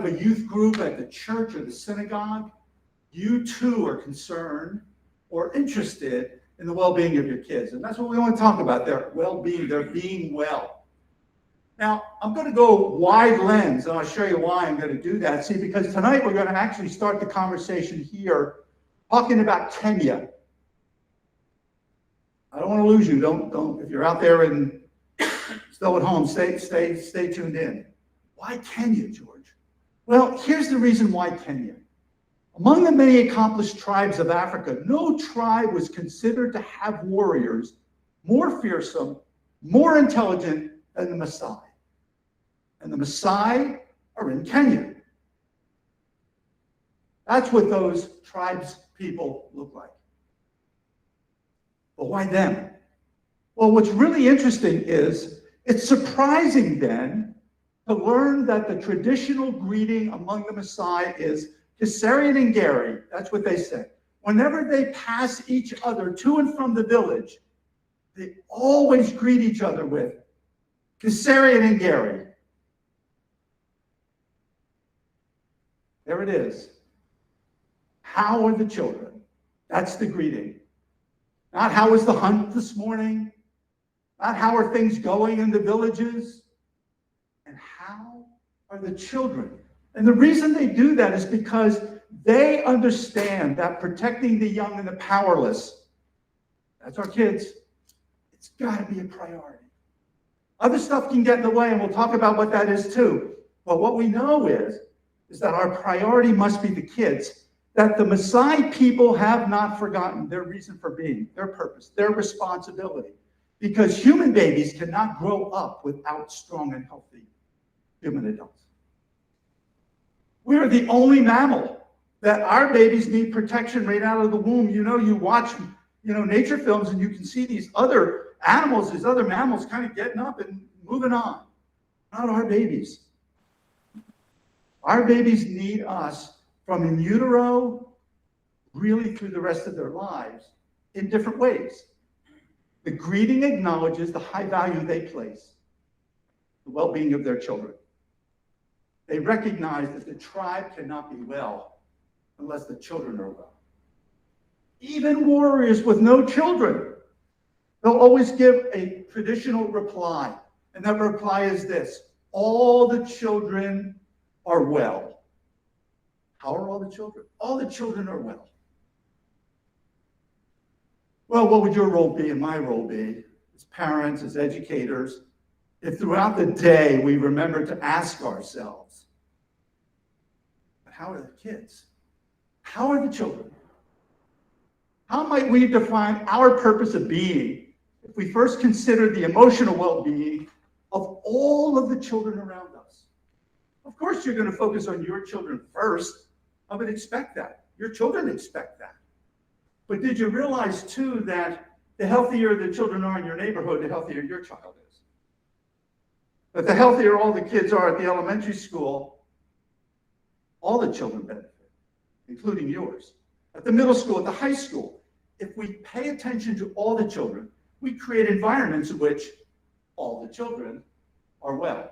of a youth group at the church or the synagogue, you too are concerned or interested in the well-being of your kids. And that's what we want to talk about, their well-being, their being well. Now, I'm going to go wide lens, and I'll show you why I'm going to do that. See, because tonight we're going to actually start the conversation here talking about Kenya. I don't want to lose you. Don't. If you're out there and still at home, stay tuned in. Why Kenya, George? Well, here's the reason why Kenya. Among the many accomplished tribes of Africa, no tribe was considered to have warriors more fearsome, more intelligent than the Maasai. And the Maasai are in Kenya. That's what those tribes people look like. But why them? Well, what's really interesting is it's surprising then to learn that the traditional greeting among the Maasai is Kisarian and Gary. That's what they say. Whenever they pass each other to and from the village, they always greet each other with Kisarian and Gary. There it is. How are the children? That's the greeting. Not how was the hunt this morning, not how are things going in the villages, and how are the children? And the reason they do that is because they understand that protecting the young and the powerless, that's our kids, it's got to be a priority. Other stuff can get in the way, and we'll talk about what that is too. But what we know is that our priority must be the kids, that the Maasai people have not forgotten their reason for being, their purpose, their responsibility, because human babies cannot grow up without strong and healthy human adults. We're the only mammal that our babies need protection right out of the womb. You know, you watch, nature films and you can see these other animals, these other mammals kind of getting up and moving on. Not our babies. Our babies need us from in utero really through the rest of their lives in different ways. The greeting acknowledges the high value they place, the well-being of their children. They recognize that the tribe cannot be well unless the children are well. Even warriors with no children, they'll always give a traditional reply. And that reply is this: all the children are well. How are all the children? All the children are well. Well, what would your role be and my role be as parents, as educators, if throughout the day we remember to ask ourselves, how are the kids? How are the children? How might we define our purpose of being if we first consider the emotional well-being of all of the children around us? Of course, you're going to focus on your children first. I would expect that. Your children expect that. But did you realize, too, that the healthier the children are in your neighborhood, the healthier your child is? But the healthier all the kids are at the elementary school, all the children benefit, including yours. At the middle school, at the high school, if we pay attention to all the children, we create environments in which all the children are well.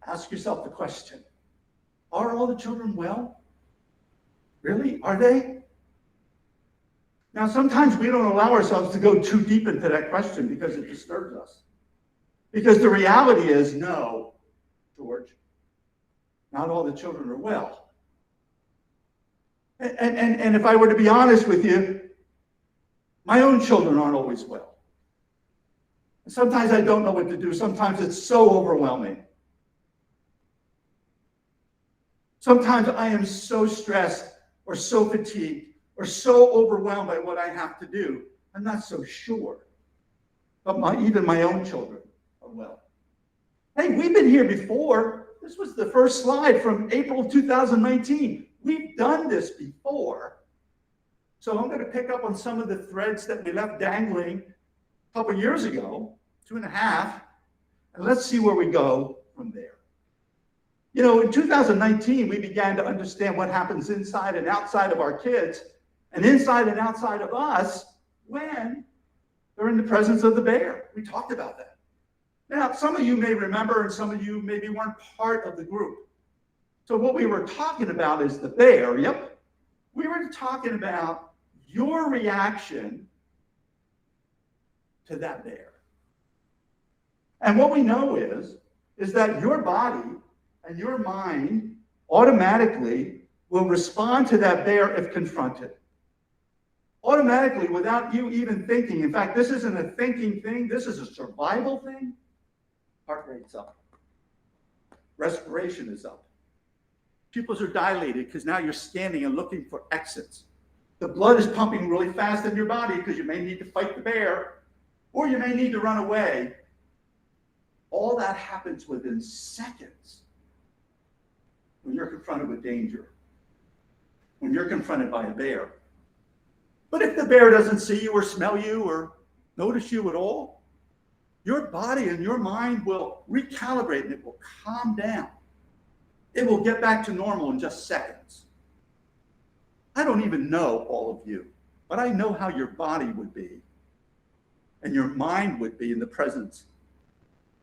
Ask yourself the question, are all the children well? Really? Are they? Now, sometimes we don't allow ourselves to go too deep into that question because it disturbs us. Because the reality is, no, George, not all the children are well. And if I were to be honest with you, my own children aren't always well. Sometimes I don't know what to do. Sometimes it's so overwhelming. Sometimes I am so stressed or so fatigued or so overwhelmed by what I have to do, I'm not so sure. But even my own children are well. Hey, we've been here before. This was the first slide from April 2019. We've done this before. So I'm going to pick up on some of the threads that we left dangling a couple years ago, 2.5, and let's see where we go from there. You know, in 2019, we began to understand what happens inside and outside of our kids and inside and outside of us when they're in the presence of the bear. We talked about that. Now, some of you may remember and some of you maybe weren't part of the group. So what we were talking about is the bear. Yep. We were talking about your reaction to that bear. And what we know is that your body and your mind automatically will respond to that bear if confronted. Automatically, without you even thinking. In fact, this isn't a thinking thing. This is a survival thing. Heart rate's up. Respiration is up. Pupils are dilated because now you're scanning and looking for exits. The blood is pumping really fast in your body because you may need to fight the bear or you may need to run away. All that happens within seconds when you're confronted with danger, when you're confronted by a bear. But if the bear doesn't see you or smell you or notice you at all, your body and your mind will recalibrate and it will calm down. It will get back to normal in just seconds. I don't even know all of you, but I know how your body would be and your mind would be in the presence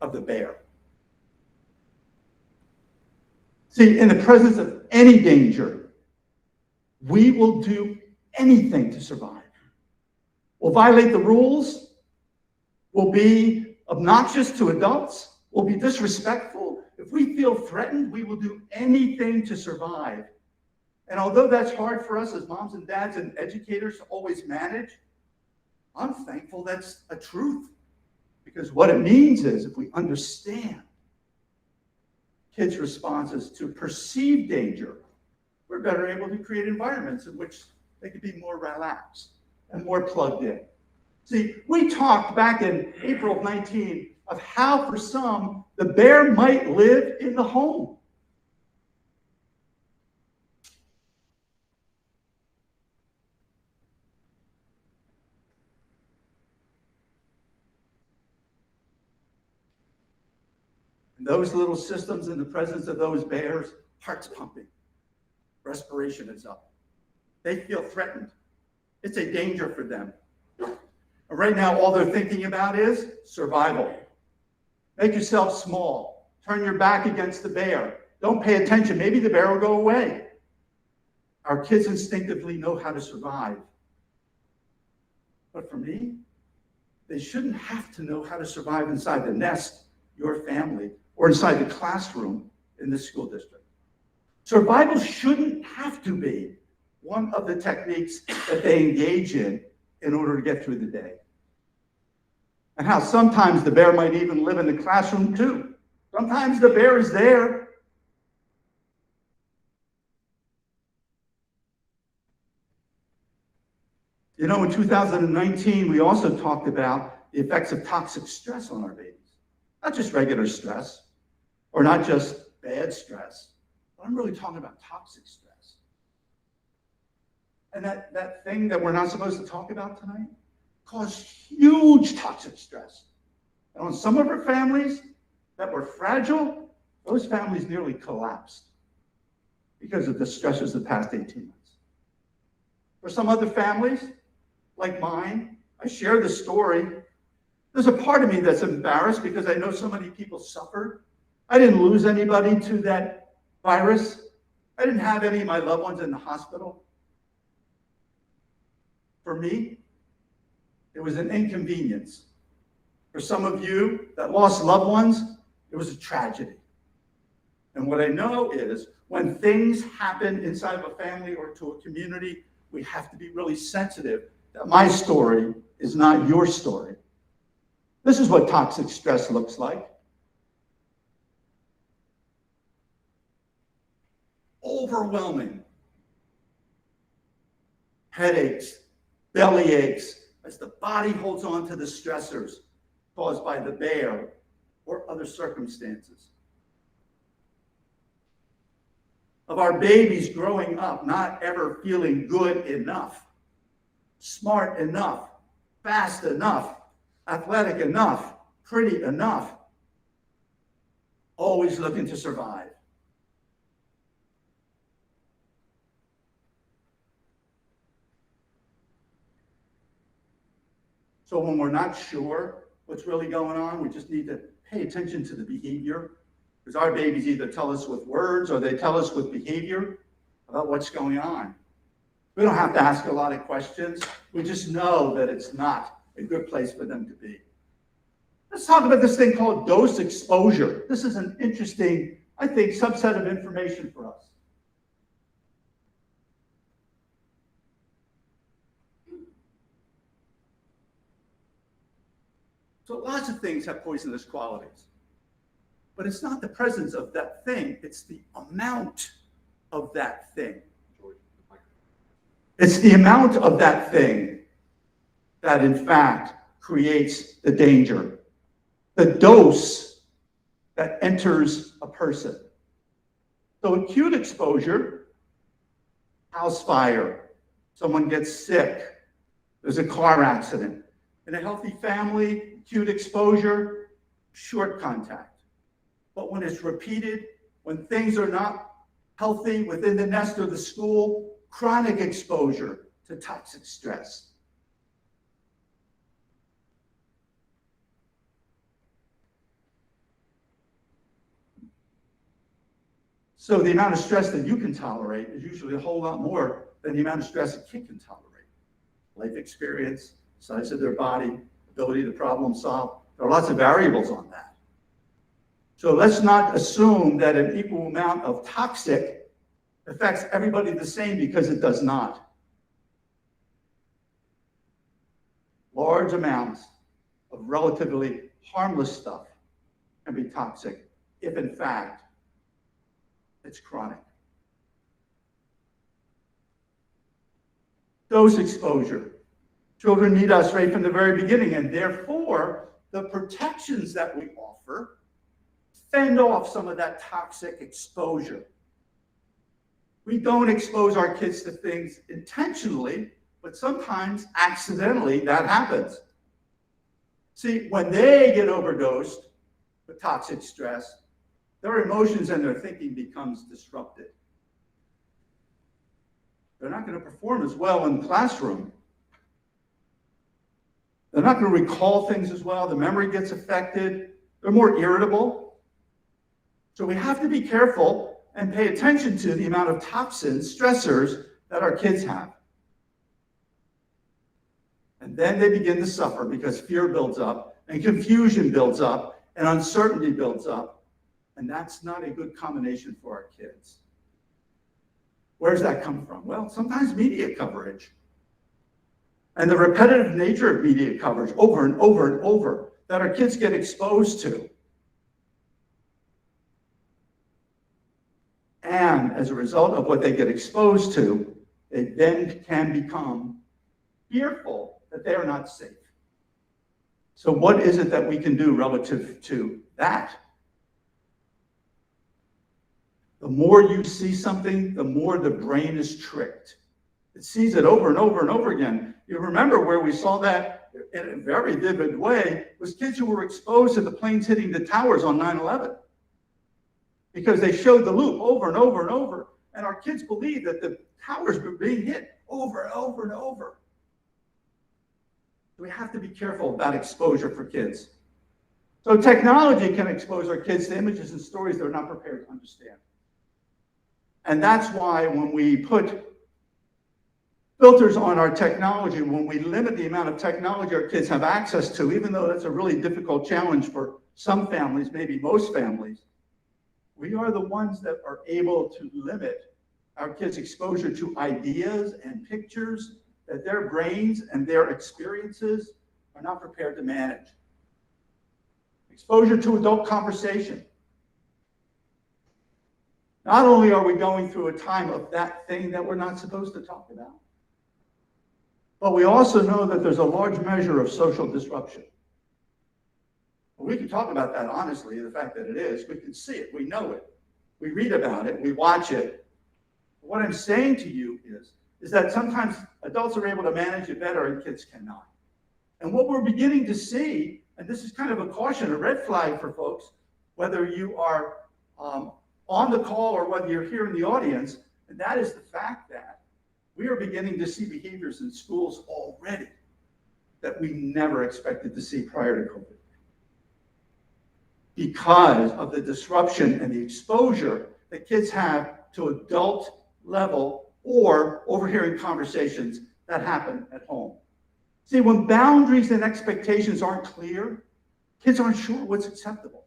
of the bear. See, in the presence of any danger, we will do anything to survive. We'll violate the rules. We'll be obnoxious to adults. We'll be disrespectful. If we feel threatened, we will do anything to survive. And although that's hard for us as moms and dads and educators to always manage, I'm thankful that's a truth. Because what it means is if we understand kids' responses to perceived danger, we're better able to create environments in which they can be more relaxed and more plugged in. See, we talked back in April of 19 of how for some the bear might live in the home. And those little systems in the presence of those bears, heart's pumping, respiration is up. They feel threatened. It's a danger for them. And right now, all they're thinking about is survival. Make yourself small. Turn your back against the bear. Don't pay attention. Maybe the bear will go away. Our kids instinctively know how to survive. But for me, they shouldn't have to know how to survive inside the nest, your family, or inside the classroom in the school district. Survival shouldn't have to be one of the techniques that they engage in order to get through the day. And how sometimes the bear might even live in the classroom too. Sometimes the bear is there. You know, in 2019, we also talked about the effects of toxic stress on our babies. Not just regular stress, or not just bad stress, but I'm really talking about toxic stress. And that thing that we're not supposed to talk about tonight caused huge toxic stress. And on some of our families that were fragile, those families nearly collapsed because of the stresses of the past 18 months. For some other families, like mine, I share the story. There's a part of me that's embarrassed because I know so many people suffered. I didn't lose anybody to that virus. I didn't have any of my loved ones in the hospital. For me, it was an inconvenience. For some of you that lost loved ones, it was a tragedy. And what I know is when things happen inside of a family or to a community, we have to be really sensitive that my story is not your story. This is what toxic stress looks like. Overwhelming headaches, belly aches, as the body holds on to the stressors caused by the bear or other circumstances. Of our babies growing up, not ever feeling good enough, smart enough, fast enough, athletic enough, pretty enough, always looking to survive. So when we're not sure what's really going on, we just need to pay attention to the behavior Because our babies either tell us with words or they tell us with behavior about what's going on. We don't have to ask a lot of questions. We just know that it's not a good place for them to be. Let's talk about this thing called dose exposure. This is an interesting, I think, subset of information for us. So lots of things have poisonous qualities. But it's not the presence of that thing, it's the amount of that thing. It's the amount of that thing that, in fact, creates the danger. The dose that enters a person. So acute exposure, house fire, someone gets sick, there's a car accident. In a healthy family, acute exposure, short contact. But when it's repeated, when things are not healthy within the nest or the school, chronic exposure to toxic stress. So the amount of stress that you can tolerate is usually a whole lot more than the amount of stress a kid can tolerate. Life experience, size of their body, ability to problem solve. There are lots of variables on that. So let's not assume that an equal amount of toxic affects everybody the same, because it does not. Large amounts of relatively harmless stuff can be toxic if, in fact, it's chronic. Dose exposure. Children need us right from the very beginning, and therefore, the protections that we offer fend off some of that toxic exposure. We don't expose our kids to things intentionally, but sometimes accidentally that happens. See, when they get overdosed with toxic stress, their emotions and their thinking becomes disrupted. They're not going to perform as well in the classroom. They're not going to recall things as well. The memory gets affected. They're more irritable. So we have to be careful and pay attention to the amount of toxins, stressors that our kids have. And then they begin to suffer because fear builds up and confusion builds up and uncertainty builds up. And that's not a good combination for our kids. Where does that come from? Well, sometimes media coverage. And the repetitive nature of media coverage over and over and over that our kids get exposed to. And as a result of what they get exposed to, they then can become fearful that they are not safe. So what is it that we can do relative to that? The more you see something, the more the brain is tricked. It sees it over and over and over again. You remember where we saw that in a very vivid way was kids who were exposed to the planes hitting the towers on 9/11. Because they showed the loop over and over and over. And our kids believed that the towers were being hit over and over and over. We have to be careful about exposure for kids. So technology can expose our kids to images and stories they're not prepared to understand. And that's why when we put filters on our technology, when we limit the amount of technology our kids have access to, even though that's a really difficult challenge for some families, maybe most families, we are the ones that are able to limit our kids' exposure to ideas and pictures that their brains and their experiences are not prepared to manage. Exposure to adult conversation. Not only are we going through a time of that thing that we're not supposed to talk about, but we also know that there's a large measure of social disruption. We can talk about that honestly, the fact that it is. We can see it. We know it. We read about it. We watch it. What I'm saying to you is that sometimes adults are able to manage it better and kids cannot. And what we're beginning to see, and this is kind of a caution, a red flag for folks, whether you are on the call or whether you're here in the audience, and that is the fact that we are beginning to see behaviors in schools already that we never expected to see prior to COVID. because of the disruption and the exposure that kids have to adult level or overhearing conversations that happen at home. See, when boundaries and expectations aren't clear, kids aren't sure what's acceptable.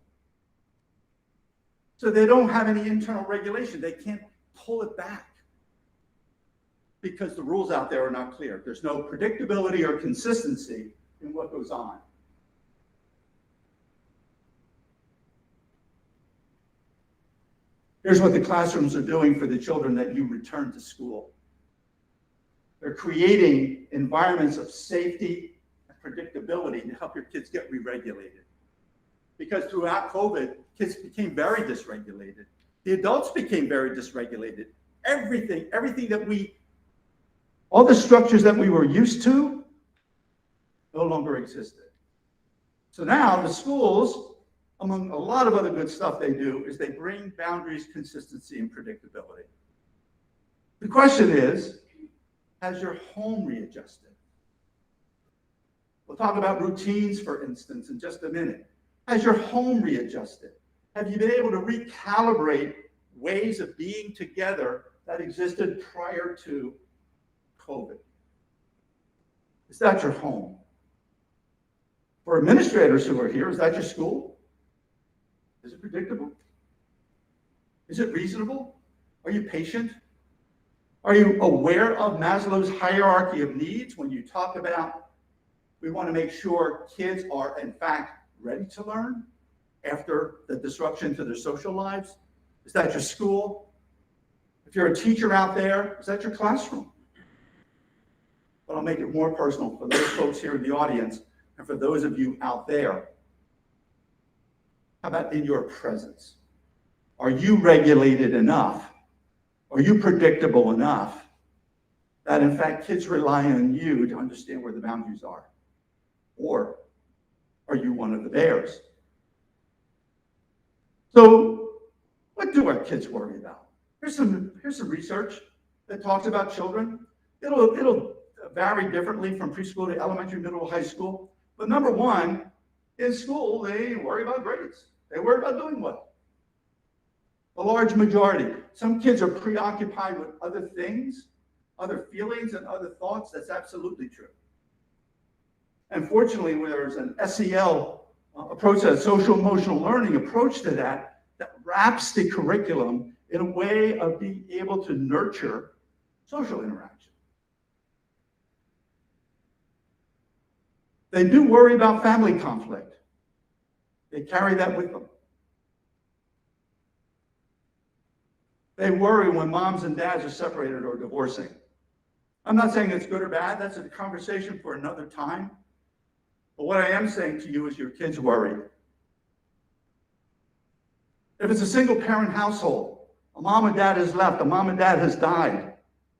So they don't have any internal regulation. They can't pull it back because the rules out there are not clear. There's no predictability or consistency in what goes on. Here's what the classrooms are doing for the children that you return to school. They're creating environments of safety and predictability to help your kids get re-regulated. Because throughout COVID, kids became very dysregulated. The adults became very dysregulated. Everything that all the structures that we were used to no longer existed. So now the schools, among a lot of other good stuff they do, is they bring boundaries, consistency, and predictability. The question is, has your home readjusted? We'll talk about routines, for instance, in just a minute. Has your home readjusted? Have you been able to recalibrate ways of being together that existed prior to COVID? Is that your home? For administrators who are here, is that your school? Is it predictable? Is it reasonable? Are you patient? Are you aware of Maslow's hierarchy of needs when you talk about we want to make sure kids are, in fact, ready to learn after the disruption to their social lives? Is that your school? If you're a teacher out there, is that your classroom? But I'll make it more personal for those folks here in the audience and for those of you out there. How about in your presence? Are you regulated enough? Are you predictable enough that, in fact, kids rely on you to understand where the boundaries are? Or are you one of the bears? So what do our kids worry about? Here's some research that talks about children. It'll vary differently from preschool to elementary, middle, high school. But number one, in school, they worry about grades. They worry about doing well. A large majority. Some kids are preoccupied with other things, other feelings, and other thoughts. That's absolutely true. And fortunately, there's an SEL approach, a social emotional learning approach to that wraps the curriculum in a way of being able to nurture social interaction. They do worry about family conflict. They carry that with them. They worry when moms and dads are separated or divorcing. I'm not saying it's good or bad. That's a conversation for another time. But what I am saying to you is your kids worry. If it's a single parent household, a mom and dad has left, a mom and dad has died,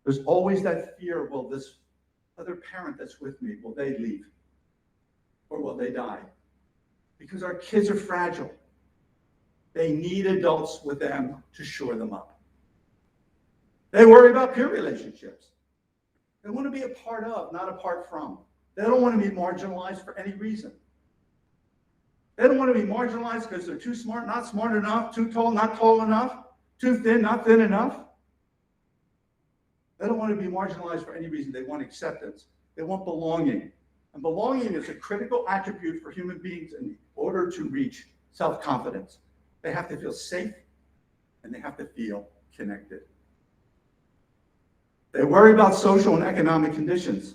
there's always that fear, will this other parent that's with me, will they leave? Or will they die? Because our kids are fragile. They need adults with them to shore them up. They worry about peer relationships. They want to be a part of, not apart from. They don't want to be marginalized for any reason. They don't want to be marginalized because they're too smart, not smart enough, too tall, not tall enough, too thin, not thin enough. They don't want to be marginalized for any reason. They want acceptance. They want belonging. And belonging is a critical attribute for human beings in order to reach self-confidence. They have to feel safe and they have to feel connected. They worry about social and economic conditions.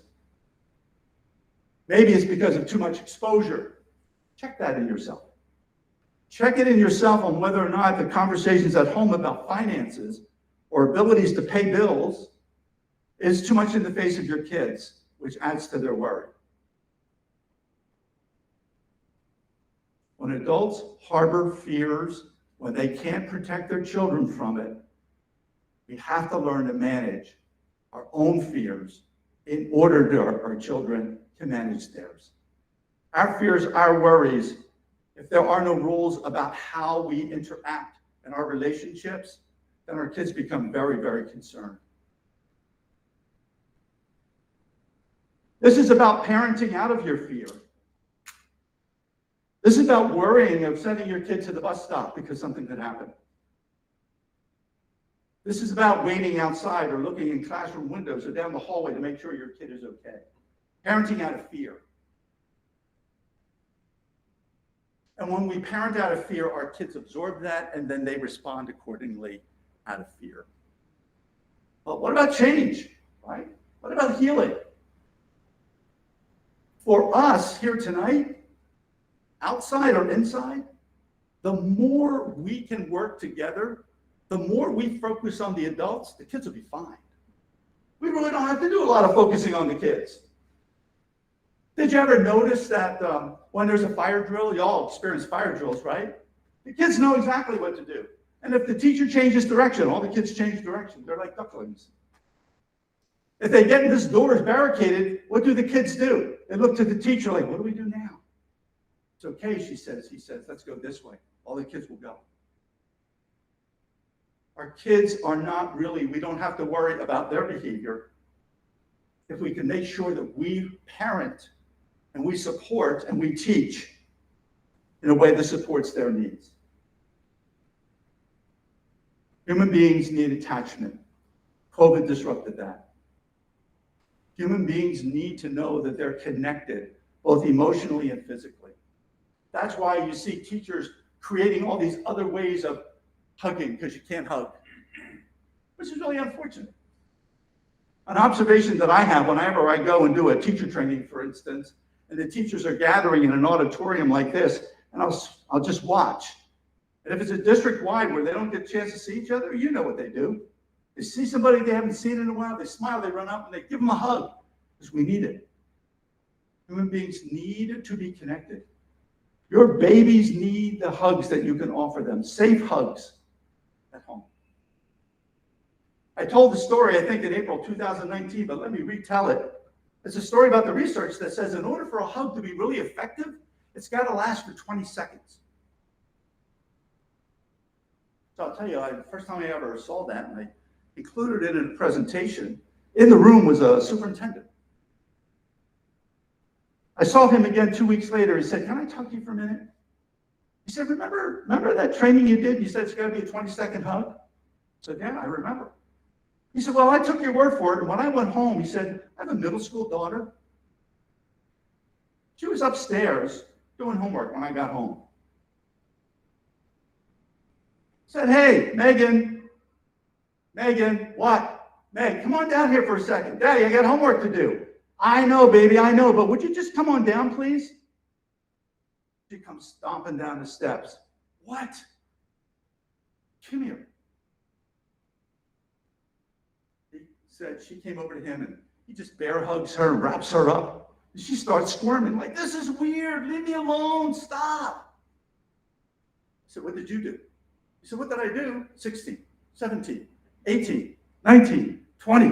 Maybe it's because of too much exposure. Check that in yourself. Check it in yourself on whether or not the conversations at home about finances or abilities to pay bills is too much in the face of your kids, which adds to their worry. When adults harbor fears, when they can't protect their children from it, we have to learn to manage our own fears in order to our children to manage theirs. Our fears, our worries, if there are no rules about how we interact in our relationships, then our kids become very, very concerned. This is about parenting out of your fear. This is about worrying of sending your kid to the bus stop because something could happen. This is about waiting outside or looking in classroom windows or down the hallway to make sure your kid is okay. Parenting out of fear. And when we parent out of fear, our kids absorb that and then they respond accordingly out of fear. But what about change, right? What about healing? For us here tonight, outside or inside, the more we can work together, the more we focus on the adults, the kids will be fine. We really don't have to do a lot of focusing on the kids. Did you ever notice that when there's a fire drill, you all experience fire drills, right? The kids know exactly what to do. And if the teacher changes direction, all the kids change direction. They're like ducklings. If they get in this door is barricaded, what do the kids do? They look to the teacher like, what do we do now? It's okay, she says. He says, let's go this way. All the kids will go. Our kids are not really, we don't have to worry about their behavior if we can make sure that we parent and we support and we teach in a way that supports their needs. Human beings need attachment. COVID disrupted that. Human beings need to know that they're connected, both emotionally and physically. That's why you see teachers creating all these other ways of hugging because you can't hug, which is really unfortunate. An observation that I have whenever I go and do a teacher training, for instance, and the teachers are gathering in an auditorium like this, and I'll just watch. And if it's a district-wide where they don't get a chance to see each other, you know what they do. They see somebody they haven't seen in a while, they smile, they run up, and they give them a hug, because we need it. Human beings need to be connected. Your babies need the hugs that you can offer them, safe hugs at home. I told the story, I think, in April 2019, but let me retell it. It's a story about the research that says in order for a hug to be really effective, it's got to last for 20 seconds. So I'll tell you, the first time I ever saw that, and I included it in a presentation, in the room was a superintendent. I saw him again 2 weeks later. He said, can I talk to you for a minute? He said, remember that training you did? You said it's got to be a 20-second hug? I said, yeah, I remember. He said, well, I took your word for it. And when I went home, he said, I have a middle school daughter. She was upstairs doing homework when I got home. Said, hey, Megan, what? Meg, come on down here for a second. Daddy, I got homework to do. I know, baby, I know, but would you just come on down, please? She comes stomping down the steps. What? Come here. He said she came over to him and he just bear hugs her and wraps her up. And she starts squirming like, this is weird. Leave me alone. Stop. I said, what did you do? He said, what did I do? 16, 17, 18, 19, 20.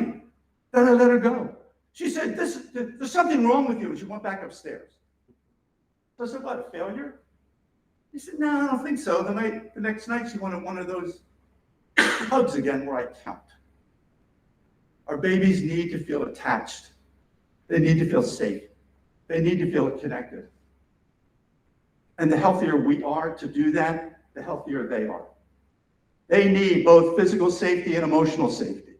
Then I let her go. She said, there's something wrong with you. And she went back upstairs. So I said, what, a failure? He said, no, I don't think so. The next night, she wanted one of those hugs again where I count. Our babies need to feel attached. They need to feel safe. They need to feel connected. And the healthier we are to do that, the healthier they are. They need both physical safety and emotional safety.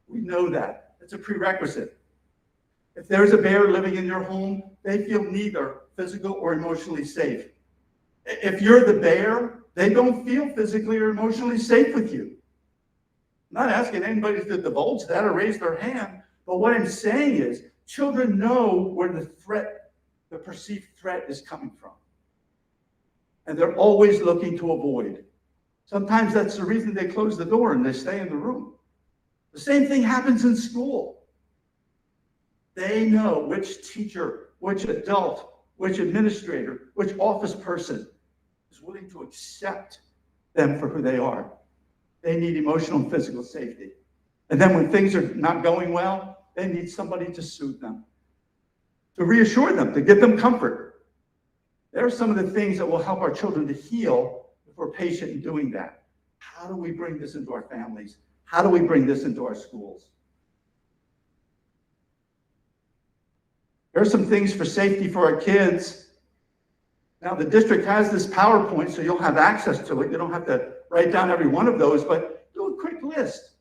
We know that. It's a prerequisite. If there's a bear living in your home, they feel neither physical or emotionally safe. If you're the bear, they don't feel physically or emotionally safe with you. I'm not asking anybody to divulge that or raise their hand, but what I'm saying is children know where the perceived threat is coming from. And they're always looking to avoid. Sometimes that's the reason they close the door and they stay in the room. The same thing happens in school. They know which teacher, which adult, which administrator, which office person is willing to accept them for who they are. They need emotional and physical safety. And then when things are not going well, they need somebody to soothe them, to reassure them, to give them comfort. There are some of the things that will help our children to heal if we're patient in doing that. How do we bring this into our families? How do we bring this into our schools? There are some things for safety for our kids Now, the district has this PowerPoint, so you'll have access to it. You don't have to write down every one of those, but do a quick list.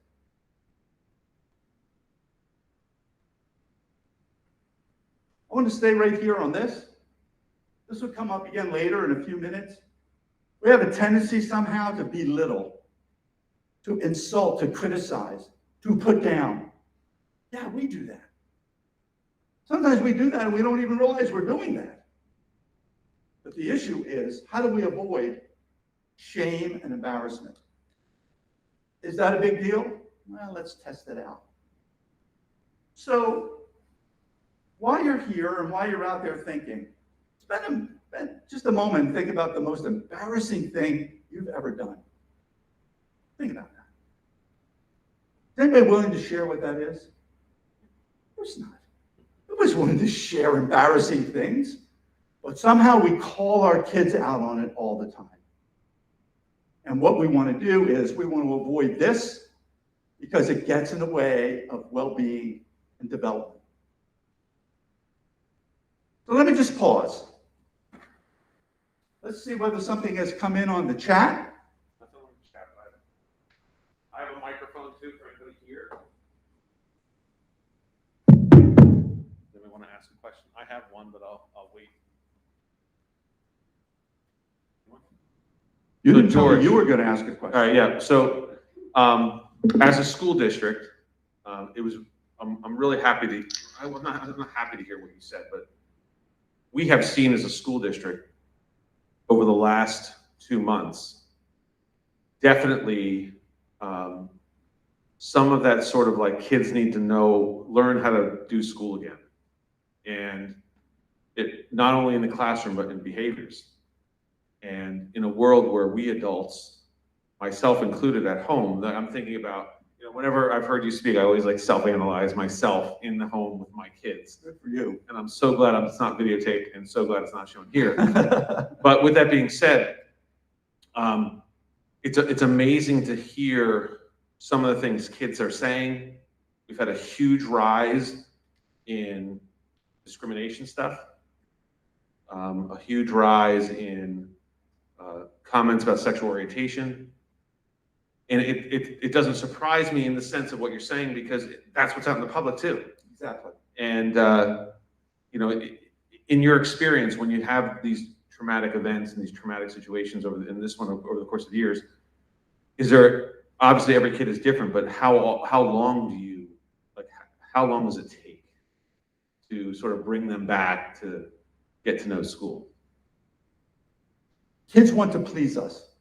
I want to stay right here on this. This will come up again later in a few minutes. We have a tendency somehow to belittle, to insult, to criticize, to put down. Yeah, we do that. Sometimes we do that and we don't even realize we're doing that. But the issue is, how do we avoid shame and embarrassment? Is that a big deal? Well, let's test it out. So, while you're here and while you're out there thinking, spend just a moment and think about the most embarrassing thing you've ever done. Think about that. Is anybody willing to share what that is? Of course not. Nobody's willing to share embarrassing things, but somehow we call our kids out on it all the time. And what we want to do is we want to avoid this because it gets in the way of well-being and development. So let me just pause. Let's see whether something has come in on the chat. Nothing on the chat. I have a microphone too for anybody here. Anybody want to ask a question? I have one, but I'll wait. You didn't tell me you were going to ask a question. All right, yeah. So, as a school district, I'm really happy to. I'm not happy to hear what you said, but we have seen as a school district over the last 2 months, definitely some of that sort of like kids need to learn how to do school again, and it not only in the classroom but in behaviors. And in a world where we adults, myself included at home, that I'm thinking about, whenever I've heard you speak, I always like self-analyze myself in the home with my kids. Good for you. And I'm so glad it's not videotaped and so glad it's not shown here. But with that being said, it's amazing to hear some of the things kids are saying. We've had a huge rise in discrimination stuff, a huge rise in comments about sexual orientation. And it doesn't surprise me in the sense of what you're saying, because that's what's out in the public too. Exactly. And in your experience, when you have these traumatic events and these traumatic situations over the course of years, is there, obviously every kid is different, but how long does it take to sort of bring them back to get to know school? Kids want to please us.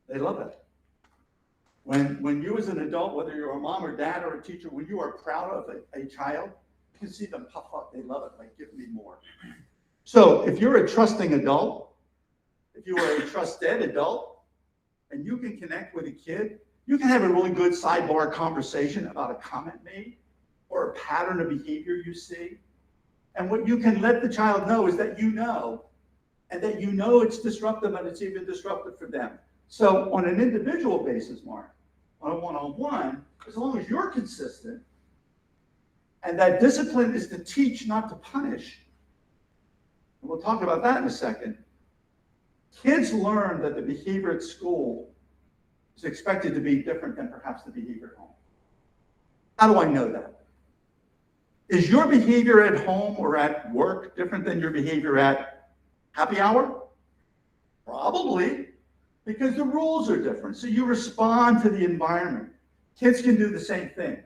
They love it. When you as an adult, whether you're a mom or dad or a teacher, when you are proud of a child, you can see them puff up. They love it, like, give me more. So if you're a trusting adult, if you are a trusted adult, and you can connect with a kid, you can have a really good sidebar conversation about a comment made or a pattern of behavior you see. And what you can let the child know is that you know, and that you know it's disruptive, and it's even disruptive for them. So on an individual basis, Mark, on a one-on-one, as long as you're consistent, and that discipline is to teach, not to punish, and we'll talk about that in a second, kids learn that the behavior at school is expected to be different than perhaps the behavior at home. How do I know that? Is your behavior at home or at work different than your behavior at happy hour? Probably, because the rules are different. So you respond to the environment. Kids can do the same thing.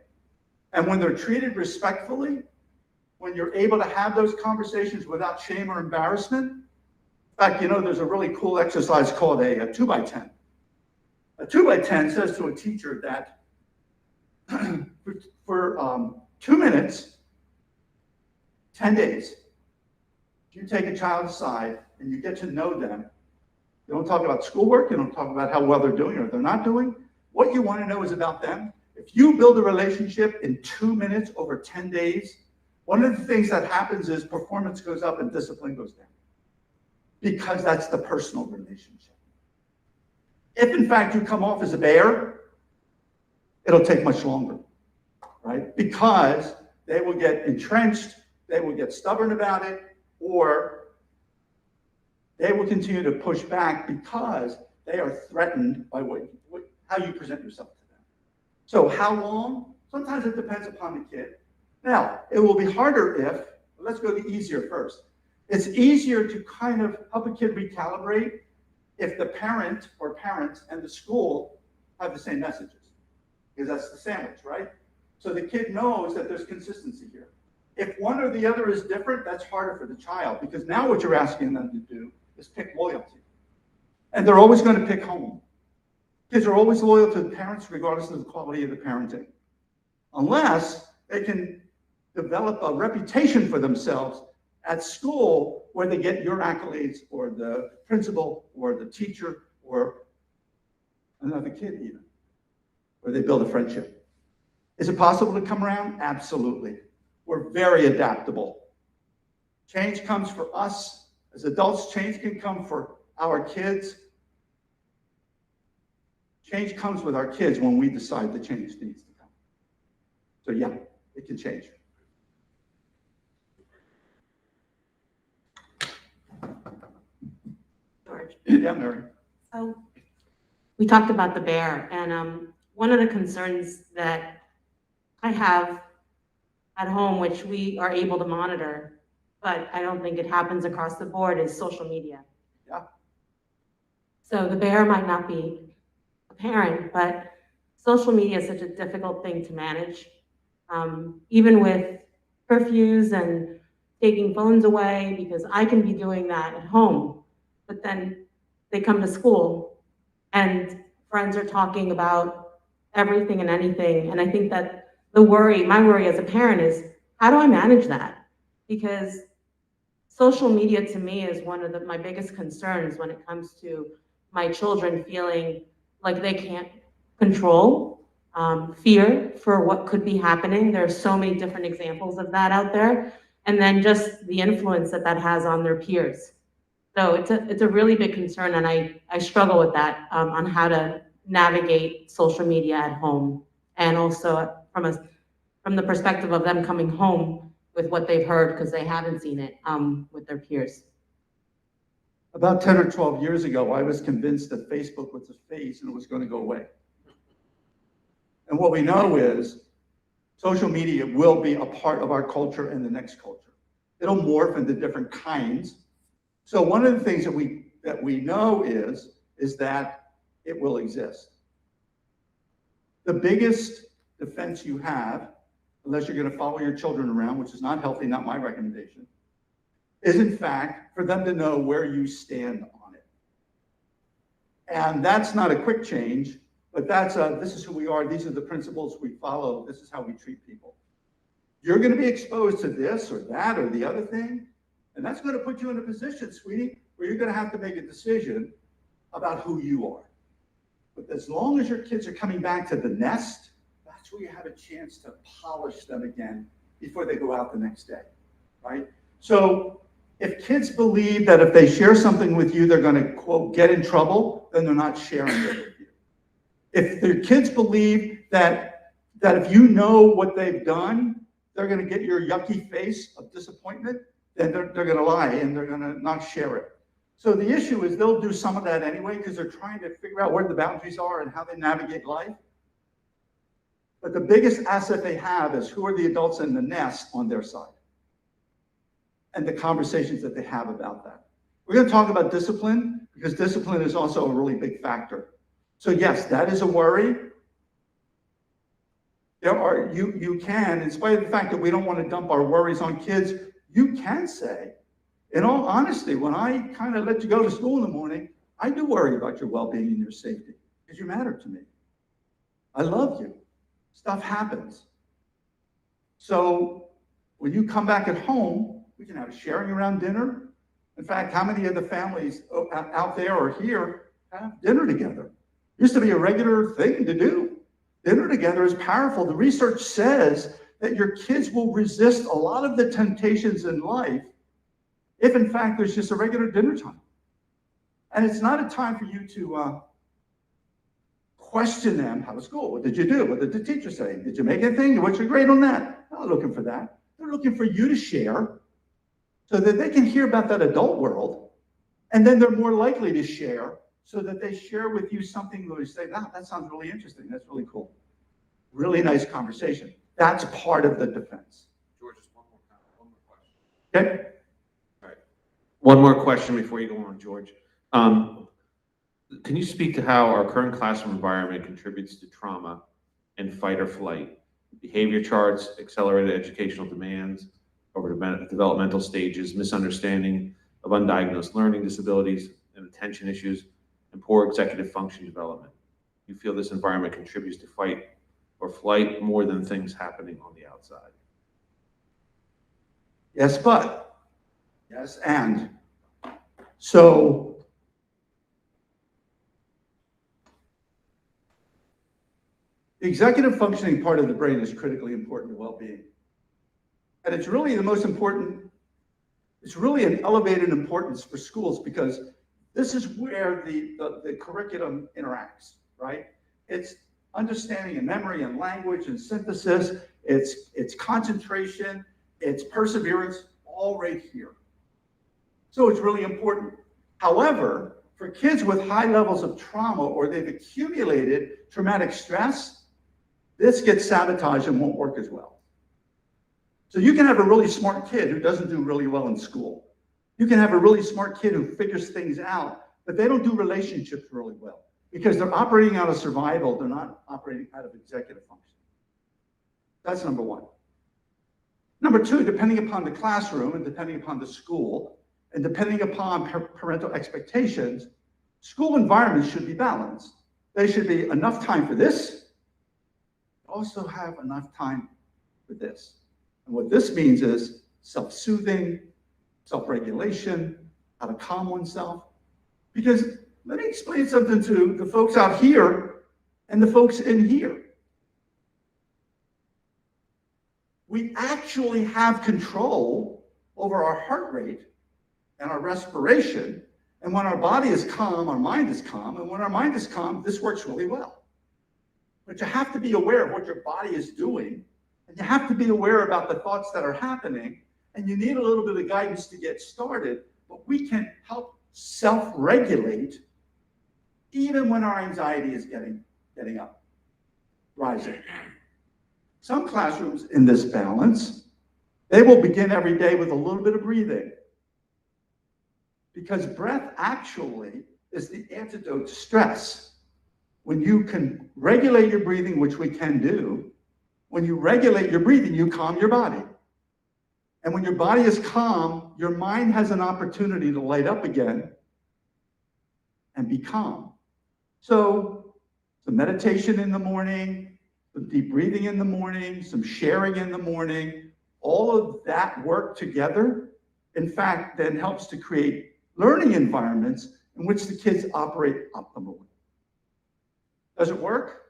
And when they're treated respectfully, when you're able to have those conversations without shame or embarrassment, in fact, there's a really cool exercise called a 2x10. A 2x10 says to a teacher that for 2 minutes, 10 days, you take a child aside and you get to know them. You don't talk about schoolwork. You don't talk about how well they're doing or they're not doing. What you want to know is about them. If you build a relationship in 2 minutes over 10 days, one of the things that happens is performance goes up and discipline goes down, because that's the personal relationship. If in fact you come off as a bear, it'll take much longer, right? Because they will get entrenched, they will get stubborn about it, or they will continue to push back because they are threatened by how you present yourself to them. So how long? Sometimes it depends upon the kid. Now, it will be harder if, let's go the easier first. It's easier to kind of help a kid recalibrate if the parent or parents and the school have the same messages, because that's the sandwich, right? So the kid knows that there's consistency here. If one or the other is different, that's harder for the child, because now what you're asking them to do is pick loyalty. And they're always going to pick home. Kids are always loyal to the parents regardless of the quality of the parenting, unless they can develop a reputation for themselves at school where they get your accolades or the principal or the teacher or another kid even, where they build a friendship. Is it possible to come around? Absolutely. We're very adaptable. Change comes for us as adults. Change can come for our kids. Change comes with our kids when we decide the change needs to come. So yeah, it can change. George. Yeah, Mary. So we talked about the bear, and one of the concerns that I have at home, which we are able to monitor, but I don't think it happens across the board, is social media. Yeah. So the bear might not be apparent, but social media is such a difficult thing to manage. Even with curfews and taking phones away, because I can be doing that at home, but then they come to school and friends are talking about everything and anything. And I think that my worry as a parent is, how do I manage that? Because social media to me is one of my biggest concerns when it comes to my children feeling like they can't control, fear for what could be happening. There are so many different examples of that out there. And then just the influence that that has on their peers. So it's a really big concern, and I struggle with that on how to navigate social media at home, and also from the perspective of them coming home with what they've heard because they haven't seen it with their peers. About 10 or 12 years ago, I was convinced that Facebook was a phase and it was going to go away. And what we know is social media will be a part of our culture and the next culture. It'll morph into different kinds. So one of the things that we know is that it will exist. The biggest defense you have, unless you're going to follow your children around, which is not healthy, not my recommendation, is in fact for them to know where you stand on it. And that's not a quick change, but this is who we are, these are the principles we follow, this is how we treat people. You're going to be exposed to this or that or the other thing, and that's going to put you in a position, sweetie, where you're going to have to make a decision about who you are. But as long as your kids are coming back to the nest, that's where you have a chance to polish them again before they go out the next day, right? So if kids believe that if they share something with you, they're going to, quote, get in trouble, then they're not sharing it with you. If their kids believe that if you know what they've done, they're going to get your yucky face of disappointment, then they're going to lie and they're going to not share it. So the issue is they'll do some of that anyway because they're trying to figure out where the boundaries are and how they navigate life. But the biggest asset they have is who are the adults in the nest on their side and the conversations that they have about that. We're going to talk about discipline because discipline is also a really big factor. So yes, that is a worry. You can, in spite of the fact that we don't want to dump our worries on kids, you can say, in all honesty, when I kind of let you go to school in the morning, I do worry about your well-being and your safety because you matter to me. I love you. Stuff happens. So when you come back at home, we can have a sharing around dinner. In fact, how many of the families out there or here have dinner together? It used to be a regular thing to do. Dinner together is powerful. The research says that your kids will resist a lot of the temptations in life if, in fact, there's just a regular dinner time. And it's not a time for you to question them. How was school? What did you do? What did the teacher say? Did you make anything? What's your grade on that? They're not looking for that. They're looking for you to share so that they can hear about that adult world And then they're more likely to share, so that they share with you something where you say, wow, that sounds really interesting. That's really cool. Really nice conversation. That's part of the defense. George, just one more comment, one more question. Okay? All right. One more question before you go on, George. Can you speak to how our current classroom environment contributes to trauma and fight or flight? Behavior charts, accelerated educational demands over developmental stages, misunderstanding of undiagnosed learning disabilities and attention issues, and poor executive function development. You feel this environment contributes to fight or flight more than things happening on the outside? Yes, but. Yes, and. So, the executive functioning part of the brain is critically important to well-being. And it's really the most important, it's really an elevated importance for schools, because this is where the curriculum interacts, right? It's understanding and memory and language and synthesis, it's concentration, it's perseverance, all right here. So it's really important. However, for kids with high levels of trauma, or they've accumulated traumatic stress, this gets sabotaged and won't work as well. So you can have a really smart kid who doesn't do really well in school. You can have a really smart kid who figures things out, but they don't do relationships really well, because they're operating out of survival. They're not operating out of executive function. That's number one. Number two, depending upon the classroom and depending upon the school and depending upon parental expectations, school environments should be balanced. There should be enough time for this, also have enough time for this. And what this means is self-soothing, self-regulation, how to calm oneself. Because let me explain something to the folks out here and the folks in here. We actually have control over our heart rate and our respiration. And when our body is calm, our mind is calm. And when our mind is calm, this works really well. But you have to be aware of what your body is doing. And you have to be aware about the thoughts that are happening. And you need a little bit of guidance to get started. But we can help self-regulate even when our anxiety is getting up, rising. Some classrooms in this balance, they will begin every day with a little bit of breathing. Because breath actually is the antidote to stress. When you can regulate your breathing, which we can do, when you regulate your breathing, you calm your body. And when your body is calm, your mind has an opportunity to light up again and be calm. So, some meditation in the morning, some deep breathing in the morning, some sharing in the morning, all of that work together, in fact, then helps to create learning environments in which the kids operate optimally. Does it work?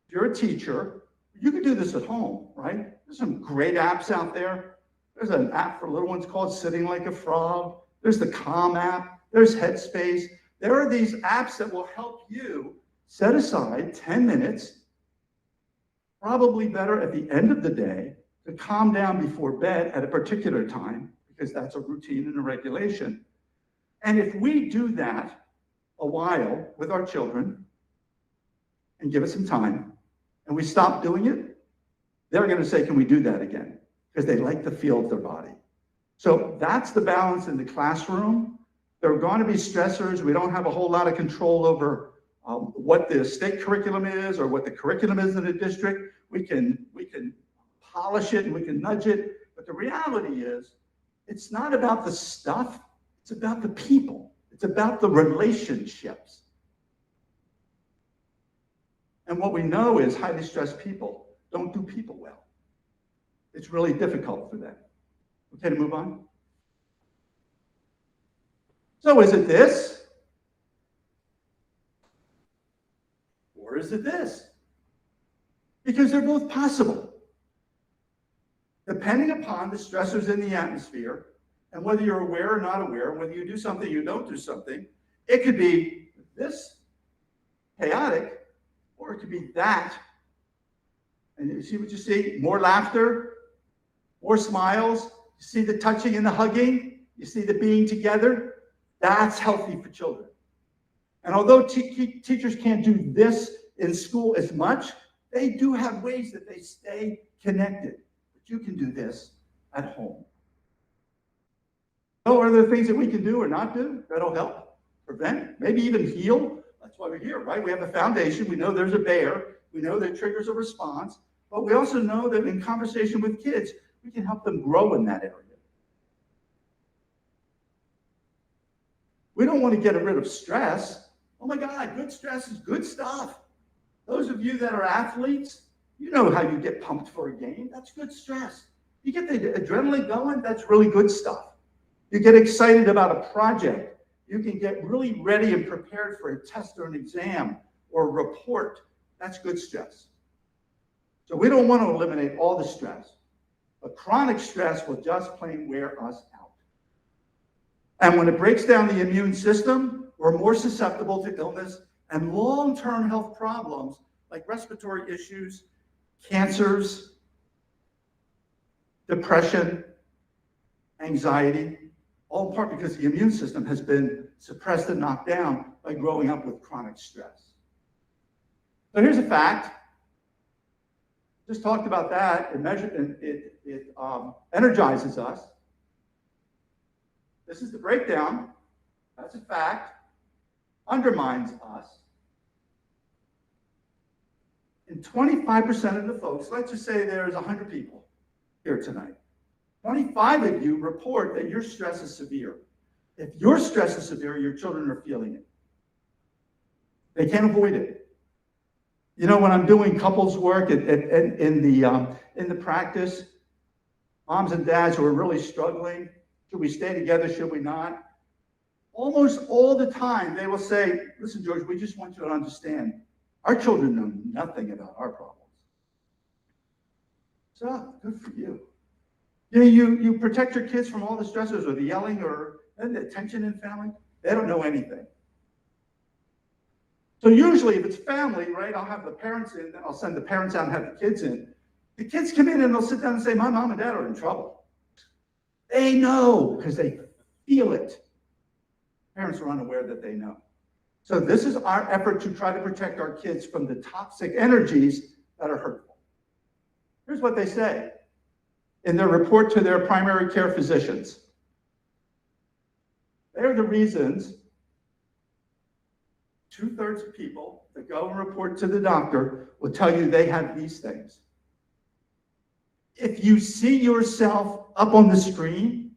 If you're a teacher, you can do this at home, right? There's some great apps out there. There's an app for little ones called Sitting Like a Frog. There's the Calm app. There's Headspace. There are these apps that will help you set aside 10 minutes, probably better at the end of the day, to calm down before bed at a particular time, because that's a routine and a regulation. And if we do that a while with our children and give it some time, and we stop doing it, they're going to say, can we do that again? Because they like the feel of their body. So that's the balance in the classroom. There are going to be stressors. We don't have a whole lot of control over what the state curriculum is or what the curriculum is in a district. We can polish it and we can nudge it. But the reality is, it's not about the stuff. It's about the people. It's about the relationships. And what we know is highly stressed people don't do people well. It's really difficult for them. Okay, to move on? So is it this? Or is it this? Because they're both possible. Depending upon the stressors in the atmosphere, and whether you're aware or not aware, whether you do something, you don't do something, it could be this chaotic, or it could be that. And you see what you see? More laughter, more smiles. You see the touching and the hugging. You see the being together. That's healthy for children. And although teachers can't do this in school as much, they do have ways that they stay connected. But you can do this at home. So are there things that we can do or not do that'll help, prevent, maybe even heal? That's why we're here, right? We have a foundation. We know there's a bear. We know that triggers a response. But we also know that in conversation with kids, we can help them grow in that area. We don't want to get rid of stress. Oh my God, good stress is good stuff. Those of you that are athletes, you know how you get pumped for a game. That's good stress. You get the adrenaline going, that's really good stuff. You get excited about a project. You can get really ready and prepared for a test or an exam or a report. That's good stress. So we don't want to eliminate all the stress, but chronic stress will just plain wear us out. And when it breaks down the immune system, we're more susceptible to illness and long-term health problems like respiratory issues, cancers, depression, anxiety, all in part because the immune system has been suppressed and knocked down by growing up with chronic stress. So here's a fact. Just talked about that. It energizes us. This is the breakdown. That's a fact. Undermines us. And 25% of the folks, let's just say there's 100 people here tonight. 25 of you report that your stress is severe. If your stress is severe, your children are feeling it. They can't avoid it. You know, when I'm doing couples work in the practice, moms and dads who are really struggling, should we stay together, should we not? Almost all the time, they will say, listen, George, we just want you to understand, our children know nothing about our problems. So, good for you. You know, you protect your kids from all the stressors or the yelling or the tension in family. They don't know anything. So usually if it's family, right, I'll have the parents in, then I'll send the parents out and have the kids in. The kids come in and they'll sit down and say, my mom and dad are in trouble. They know because they feel it. Parents are unaware that they know. So this is our effort to try to protect our kids from the toxic energies that are hurtful. Here's what they say in their report to their primary care physicians. They're the reasons 2/3 of people that go and report to the doctor will tell you they have these things. If you see yourself up on the screen,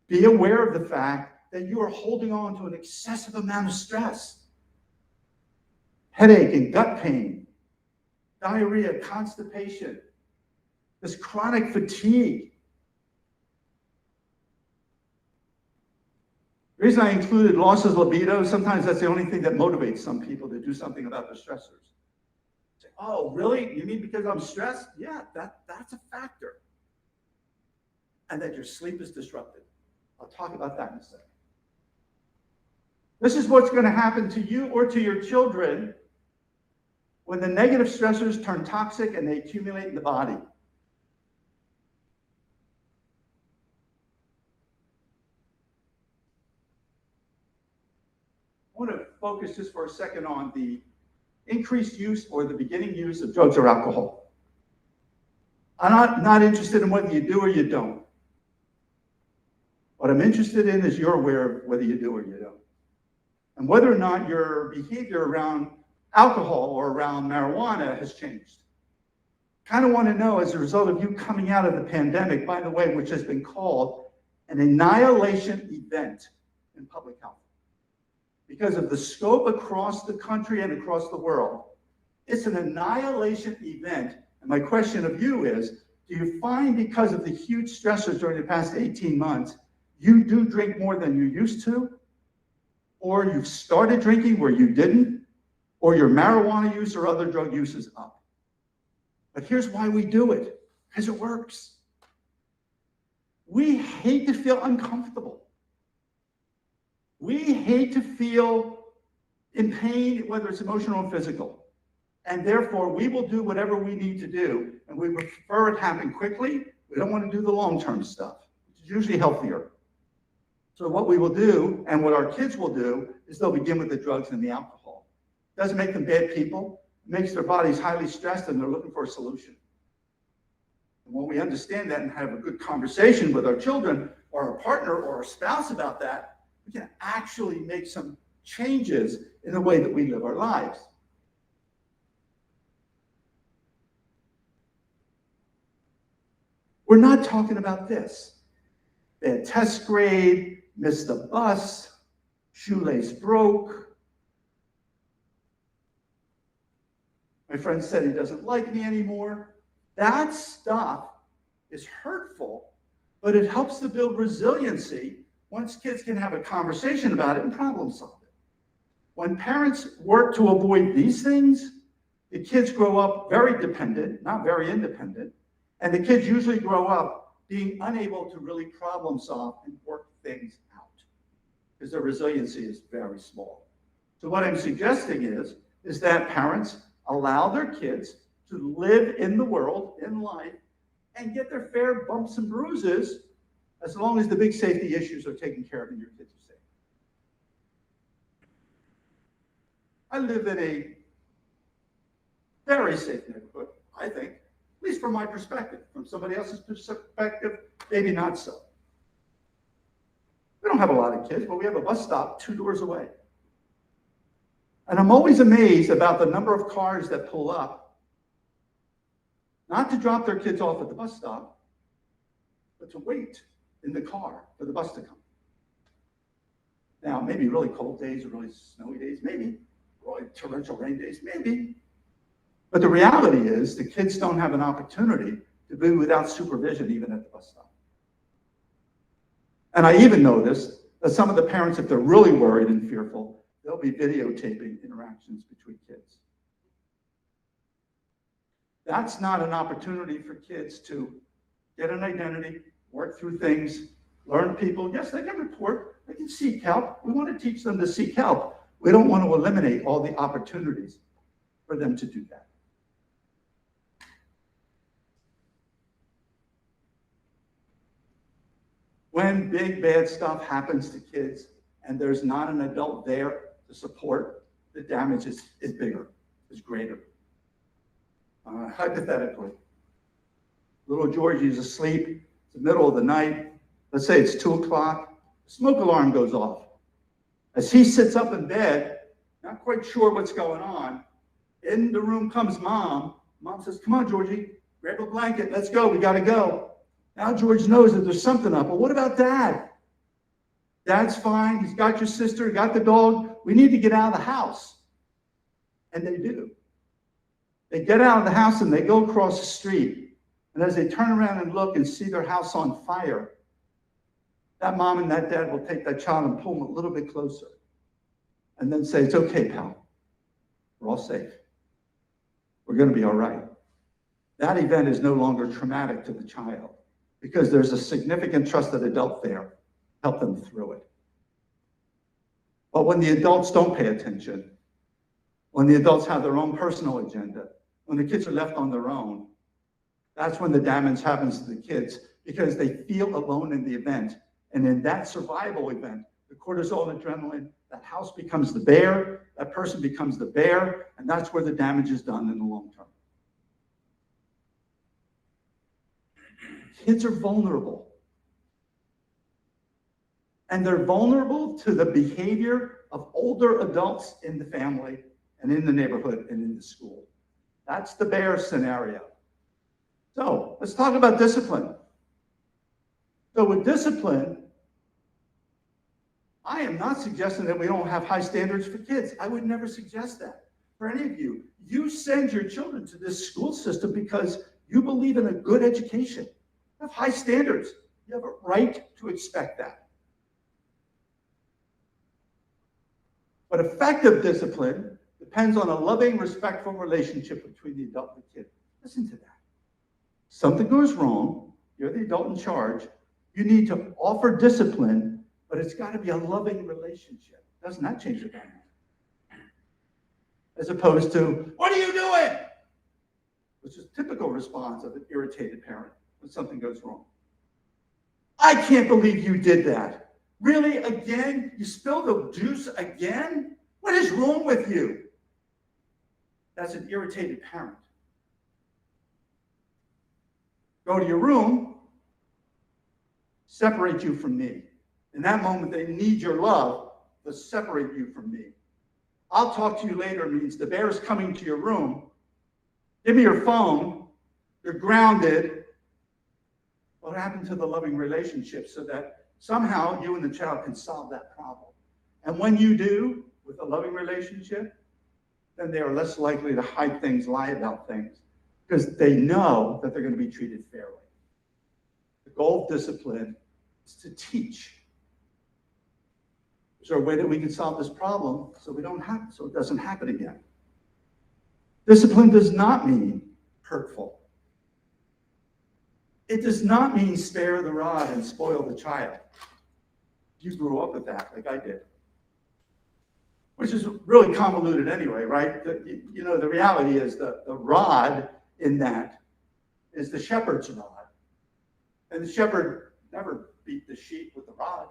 be aware of the fact that you are holding on to an excessive amount of stress. Headache and gut pain, diarrhea, constipation, this chronic fatigue. The reason I included loss of libido, sometimes that's the only thing that motivates some people to do something about their stressors. Say, oh, really? You mean because I'm stressed? Yeah, that's a factor. And that your sleep is disrupted. I'll talk about that in a second. This is what's going to happen to you or to your children when the negative stressors turn toxic and they accumulate in the body. I want to focus just for a second on the increased use or the beginning use of drugs or alcohol. I'm not interested in whether you do or you don't. What I'm interested in is you're aware of whether you do or you don't. And whether or not your behavior around alcohol or around marijuana has changed. Kind of want to know as a result of you coming out of the pandemic, by the way, which has been called an annihilation event in public health. Because of the scope across the country and across the world. It's an annihilation event. And my question of you is, do you find because of the huge stressors during the past 18 months, you do drink more than you used to? Or you've started drinking where you didn't? Or your marijuana use or other drug use is up? But here's why we do it, because it works. We hate to feel uncomfortable. We hate to feel in pain, whether it's emotional or physical. And therefore, we will do whatever we need to do. And we prefer it happen quickly. We don't want to do the long-term stuff, which is usually healthier. So what we will do, and what our kids will do, is they'll begin with the drugs and the alcohol. It doesn't make them bad people. It makes their bodies highly stressed, and they're looking for a solution. And when we understand that and have a good conversation with our children or our partner or our spouse about that, we can actually make some changes in the way that we live our lives. We're not talking about this. Bad test grade, missed the bus, shoelace broke. My friend said he doesn't like me anymore. That stuff is hurtful, but it helps to build resiliency once kids can have a conversation about it and problem solve it. When parents work to avoid these things, the kids grow up very dependent, not very independent, and the kids usually grow up being unable to really problem solve and work things out because their resiliency is very small. So what I'm suggesting is that parents allow their kids to live in the world, in life, and get their fair bumps and bruises as long as the big safety issues are taken care of and your kids are safe. I live in a very safe neighborhood, I think, at least from my perspective. From somebody else's perspective, maybe not so. We don't have a lot of kids, but we have a bus stop 2 doors away. And I'm always amazed about the number of cars that pull up, not to drop their kids off at the bus stop, but to wait in the car for the bus to come. Now, maybe really cold days or really snowy days, maybe. Really torrential rain days, maybe. But the reality is the kids don't have an opportunity to be without supervision even at the bus stop. And I even noticed that some of the parents, if they're really worried and fearful, they'll be videotaping interactions between kids. That's not an opportunity for kids to get an identity, work through things, learn people. Yes, they can report, they can seek help. We want to teach them to seek help. We don't want to eliminate all the opportunities for them to do that. When big bad stuff happens to kids and there's not an adult there to support, the damage is bigger, is greater. Hypothetically, little Georgie is asleep, it's the middle of the night, let's say it's 2 o'clock, the smoke alarm goes off. As he sits up in bed, not quite sure what's going on, in the room comes mom. Mom says, come on, Georgie, grab a blanket, let's go, we gotta go. Now George knows that there's something up, but what about Dad? Dad's fine, he's got your sister, he got the dog, we need to get out of the house. And they do. They get out of the house and they go across the street. And as they turn around and look and see their house on fire, that mom and that dad will take that child and pull them a little bit closer. And then say, it's okay, pal. We're all safe. We're going to be all right. That event is no longer traumatic to the child because there's a significant trusted adult there. Help them through it. But when the adults don't pay attention, when the adults have their own personal agenda, when the kids are left on their own, that's when the damage happens to the kids because they feel alone in the event. And in that survival event, the cortisol and adrenaline, that house becomes the bear, that person becomes the bear, and that's where the damage is done in the long term. Kids are vulnerable. And they're vulnerable to the behavior of older adults in the family and in the neighborhood and in the school. That's the bear scenario. So let's talk about discipline. So with discipline, I am not suggesting that we don't have high standards for kids. I would never suggest that for any of you. You send your children to this school system because you believe in a good education. You have high standards. You have a right to expect that. But effective discipline depends on a loving, respectful relationship between the adult and the kid. Listen to that. Something goes wrong, you're the adult in charge, you need to offer discipline, but it's got to be a loving relationship. Doesn't that change the dynamic? As opposed to, what are you doing? Which is a typical response of an irritated parent when something goes wrong. I can't believe you did that. Really, again? You spilled the juice again? What is wrong with you? That's an irritated parent. Go to your room, separate you from me. In that moment, they need your love to separate you from me. I'll talk to you later means the bear is coming to your room. Give me your phone. You're grounded. What happened to the loving relationship so that somehow you and the child can solve that problem? And when you do, with a loving relationship, then they are less likely to hide things, lie about things, because they know that they're going to be treated fairly. The goal of discipline is to teach. Is there a way that we can solve this problem so it doesn't happen again? Discipline does not mean hurtful. It does not mean spare the rod and spoil the child. You grew up with that, like I did. Which is really convoluted anyway, right? The reality is the rod in that is the shepherd's rod. And the shepherd never beat the sheep with the rod.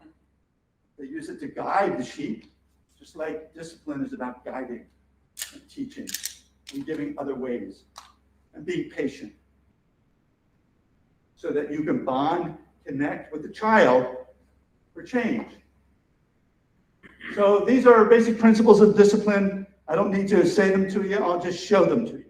They use it to guide the sheep, just like discipline is about guiding and teaching and giving other ways and being patient so that you can bond, connect with the child for change. So these are basic principles of discipline. I don't need to say them to you. I'll just show them to you.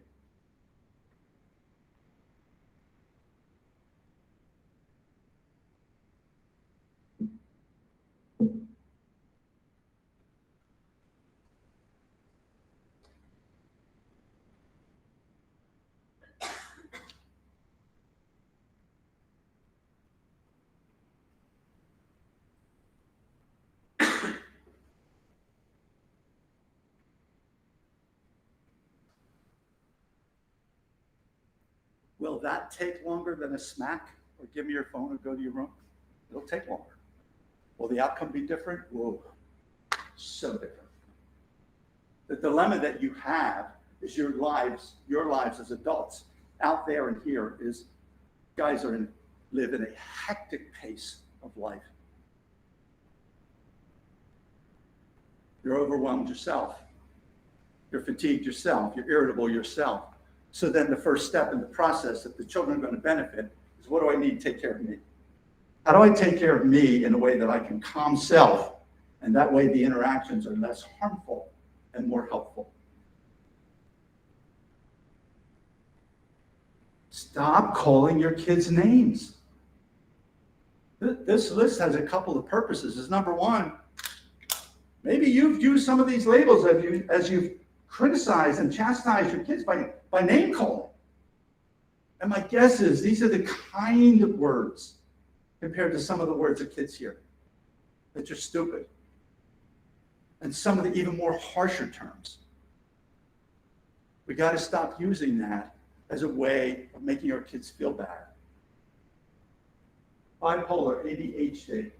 Will that take longer than a smack or give me your phone or go to your room? It'll take longer. Will the outcome be different? Whoa, so different. The dilemma that you have is your lives as adults out there and here is guys live in a hectic pace of life. You're overwhelmed yourself. You're fatigued yourself. You're irritable yourself. So then the first step in the process, if the children are going to benefit, is what do I need to take care of me? How do I take care of me in a way that I can calm self, and that way the interactions are less harmful and more helpful? Stop calling your kids names. This list has a couple of purposes. Is number one, maybe you've used some of these labels as you've criticized and chastised your kids by name calling. And my guess is these are the kind of words compared to some of the words that kids hear that you're stupid. And some of the even more harsher terms. We got to stop using that as a way of making our kids feel bad. Bipolar, ADHD,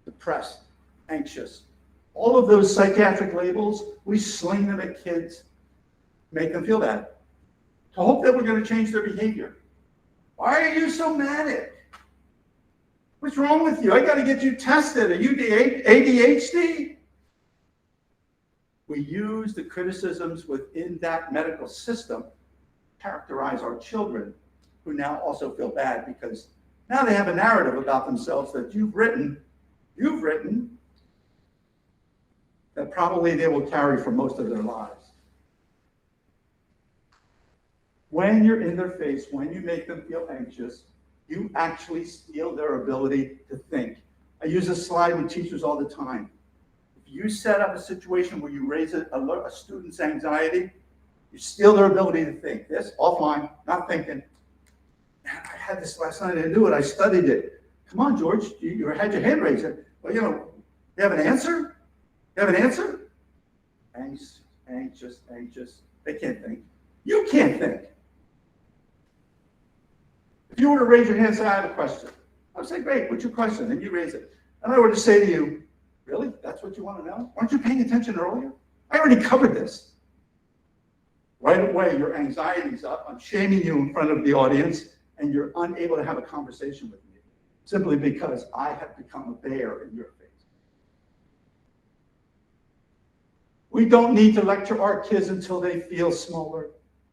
depressed, anxious. All of those psychiatric labels, we sling them at kids, make them feel bad, to hope that we're going to change their behavior. Why are you so manic? What's wrong with you? I got to get you tested. Are you ADHD? We use the criticisms within that medical system to characterize our children, who now also feel bad because now they have a narrative about themselves that you've written that probably they will carry for most of their lives. When you're in their face, when you make them feel anxious, you actually steal their ability to think. I use this slide with teachers all the time. If you set up a situation where you raise a student's anxiety, you steal their ability to think. This, offline, not thinking. Man, I had this last night, I knew it, I studied it. Come on, George, you had your hand raised. Well, you have an answer? You have an answer? Anxious. They can't think. You can't think. If you were to raise your hand and say, I have a question, I would say, great, what's your question? And you raise it. And I were to say to you, really? That's what you want to know? Weren't you paying attention earlier? I already covered this. Right away, your anxiety's up. I'm shaming you in front of the audience, and you're unable to have a conversation with me. simply because I have become a bear in your face. We don't need to lecture our kids until they feel smaller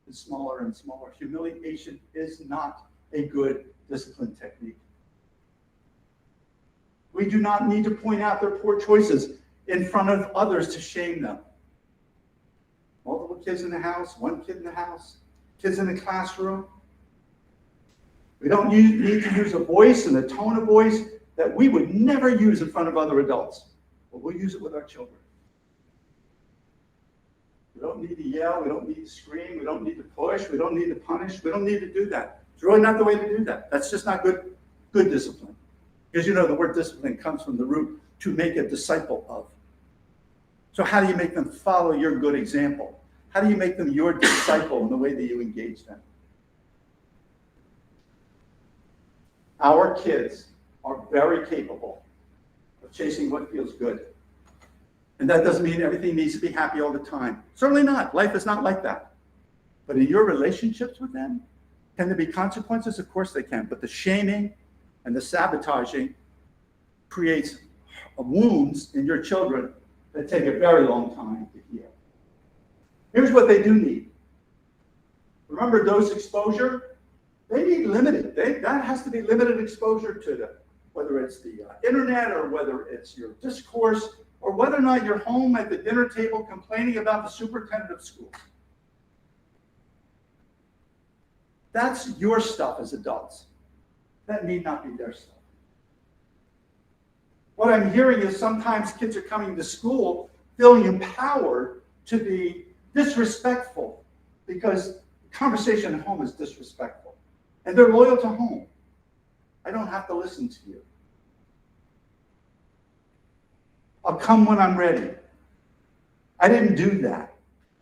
and smaller and smaller. Humiliation is not a good discipline technique. We do not need to point out their poor choices in front of others to shame them. Multiple kids in the house, one kid in the house, kids in the classroom. We don't need to use a voice and a tone of voice that we would never use in front of other adults, but we'll use it with our children. We don't need to yell, we don't need to scream, we don't need to push, we don't need to punish, we don't need to do that. It's really not the way to do that. That's just not good discipline. Because you know the word discipline comes from the root to make a disciple of. So how do you make them follow your good example? How do you make them your disciple in the way that you engage them? Our kids are very capable of chasing what feels good. And that doesn't mean everything needs to be happy all the time. Certainly not. Life is not like that. But in your relationships with them, can there be consequences? Of course they can. But the shaming and the sabotaging creates wounds in your children that take a very long time to heal. Here's what they do need. Remember dose exposure? They need limited. That has to be limited exposure to them, whether it's the internet or whether it's your discourse or whether or not you're home at the dinner table complaining about the superintendent of schools. That's your stuff as adults. That need not be their stuff. What I'm hearing is sometimes kids are coming to school feeling empowered to be disrespectful because conversation at home is disrespectful. And they're loyal to home. I don't have to listen to you. I'll come when I'm ready. I didn't do that.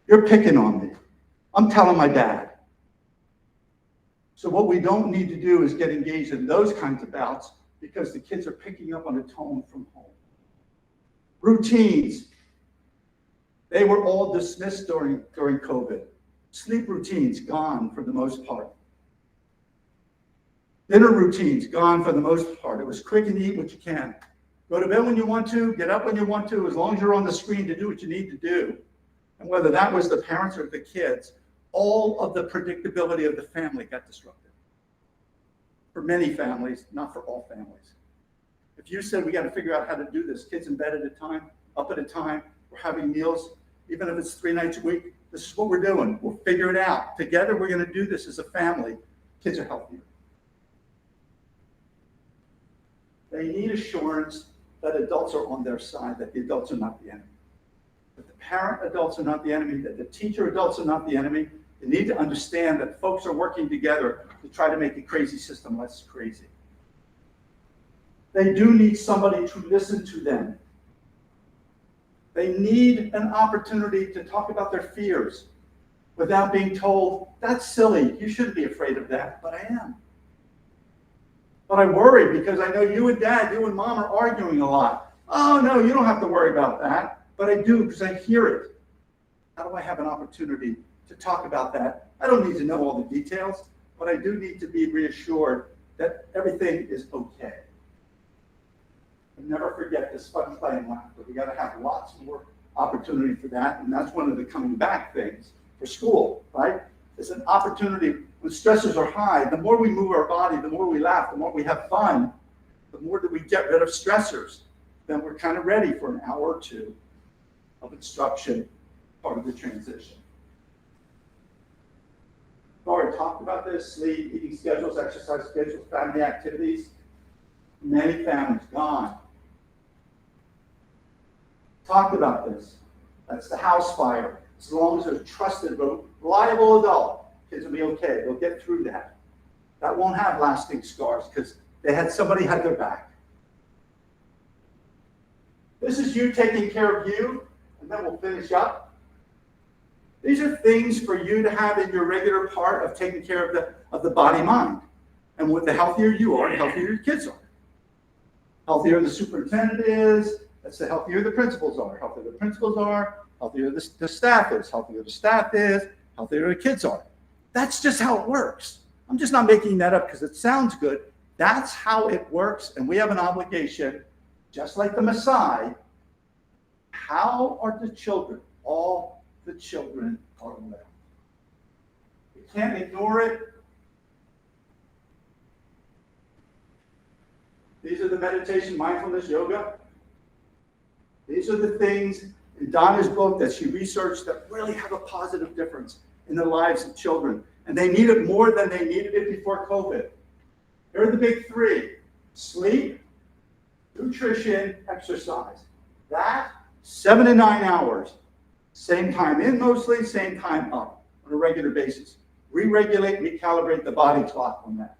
You're picking on me. I'm telling my dad. So what we don't need to do is get engaged in those kinds of bouts because the kids are picking up on a tone from home. Routines. They were all dismissed during COVID. Sleep routines, gone for the most part. Dinner routines, gone for the most part. It was quick and eat what you can. Go to bed when you want to, get up when you want to, as long as you're on the screen to do what you need to do. And whether that was the parents or the kids, all of the predictability of the family got disrupted. For many families, not for all families. If you said we got to figure out how to do this, kids in bed at a time, up at a time, we're having meals, even if it's 3 nights a week, this is what we're doing. We'll figure it out. Together, we're going to do this as a family. Kids are healthier. They need assurance that adults are on their side, that the adults are not the enemy. That the parent adults are not the enemy, that the teacher adults are not the enemy. They need to understand that folks are working together to try to make a crazy system less crazy. They do need somebody to listen to them. They need an opportunity to talk about their fears without being told, that's silly, you shouldn't be afraid of that, but I am. But I worry because I know you and dad, you and mom are arguing a lot. Oh no, you don't have to worry about that. But I do because I hear it. How do I have an opportunity to talk about that? I don't need to know all the details, but I do need to be reassured that everything is okay. And never forget this fun, play, and laughter. We got to have lots more opportunity for that. And that's one of the coming back things for school, right? It's an opportunity when stressors are high. The more we move our body, the more we laugh, the more we have fun, the more that we get rid of stressors. Then we're kind of ready for an hour or two of instruction, part of the transition. I've already talked about this: sleep, eating schedules, exercise schedules, family activities. Many families gone. Talked about this. That's the house fire. As long as there's a trusted, reliable adult, kids will be okay. They'll get through that. That won't have lasting scars because they had somebody had their back. This is you taking care of you, and then we'll finish up. These are things for you to have in your regular part of taking care of the body-mind. And what the healthier you are, the healthier your kids are. Healthier the superintendent is, that's the healthier the principals are. Healthier the principals are, healthier the staff is. Healthier the staff is, healthier the kids are. That's just how it works. I'm just not making that up because it sounds good. That's how it works, and we have an obligation, just like the Messiah. How are the children? All the children are well. We can't ignore it. These are the meditation, mindfulness, yoga. These are the things in Donna's book that she researched that really have a positive difference in the lives of children. And they need it more than they needed it before COVID. Here are the big three: sleep, nutrition, exercise. That 7 to 9 hours, same time in mostly, same time up on a regular basis. Re-regulate, recalibrate the body clock on that.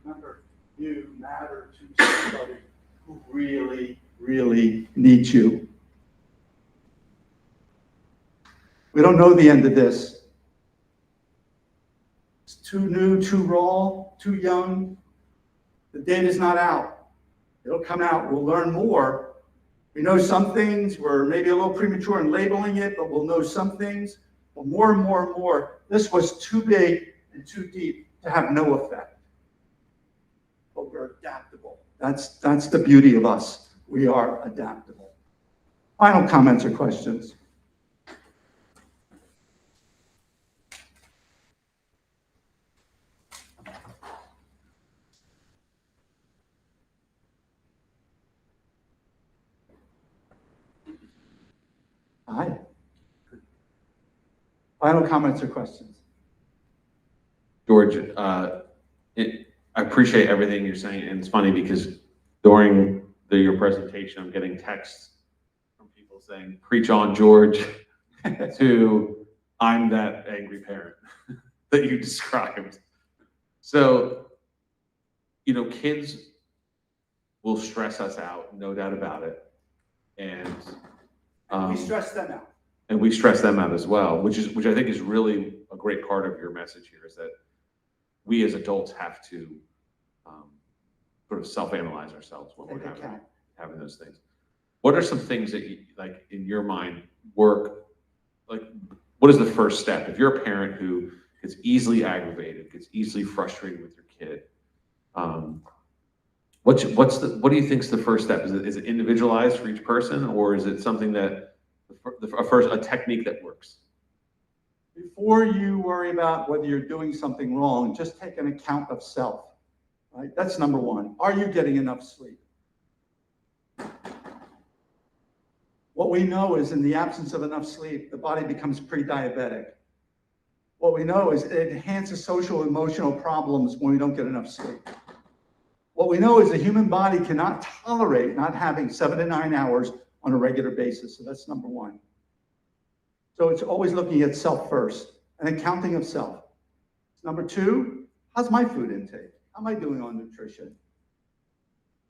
Remember, you matter to somebody who really, really needs you. We don't know the end of this. It's too new, too raw, too young. The data's not out. It'll come out. We'll learn more. We know some things. We're maybe a little premature in labeling it, but we'll know some things. But more and more and more, this was too big and too deep to have no effect. But we're adaptable. That's the beauty of us. We are adaptable. Final comments or questions? Hi. Final comments or questions? George, I appreciate everything you're saying, and it's funny because during your presentation, I'm getting texts from people saying, "Preach on, George," to "I'm that angry parent" that you described. So, kids will stress us out, no doubt about it, and We stress them out. And we stress them out as well, which I think is really a great part of your message here, is that we as adults have to sort of self-analyze ourselves when we're having those things. What are some things that you, like, in your mind, work? Like, what is the first step? If you're a parent who gets easily aggravated, gets easily frustrated with your kid, what do you think is the first step? Is it individualized for each person, or is it something that a technique that works? Before you worry about whether you're doing something wrong, just take an account of self, right? That's number one. Are you getting enough sleep? What we know is in the absence of enough sleep, the body becomes pre-diabetic. What we know is it enhances social emotional problems when we don't get enough sleep. What we know is the human body cannot tolerate not having 7 to 9 hours on a regular basis. So that's number one. So it's always looking at self first, an accounting of self. Number two, how's my food intake? How am I doing on nutrition?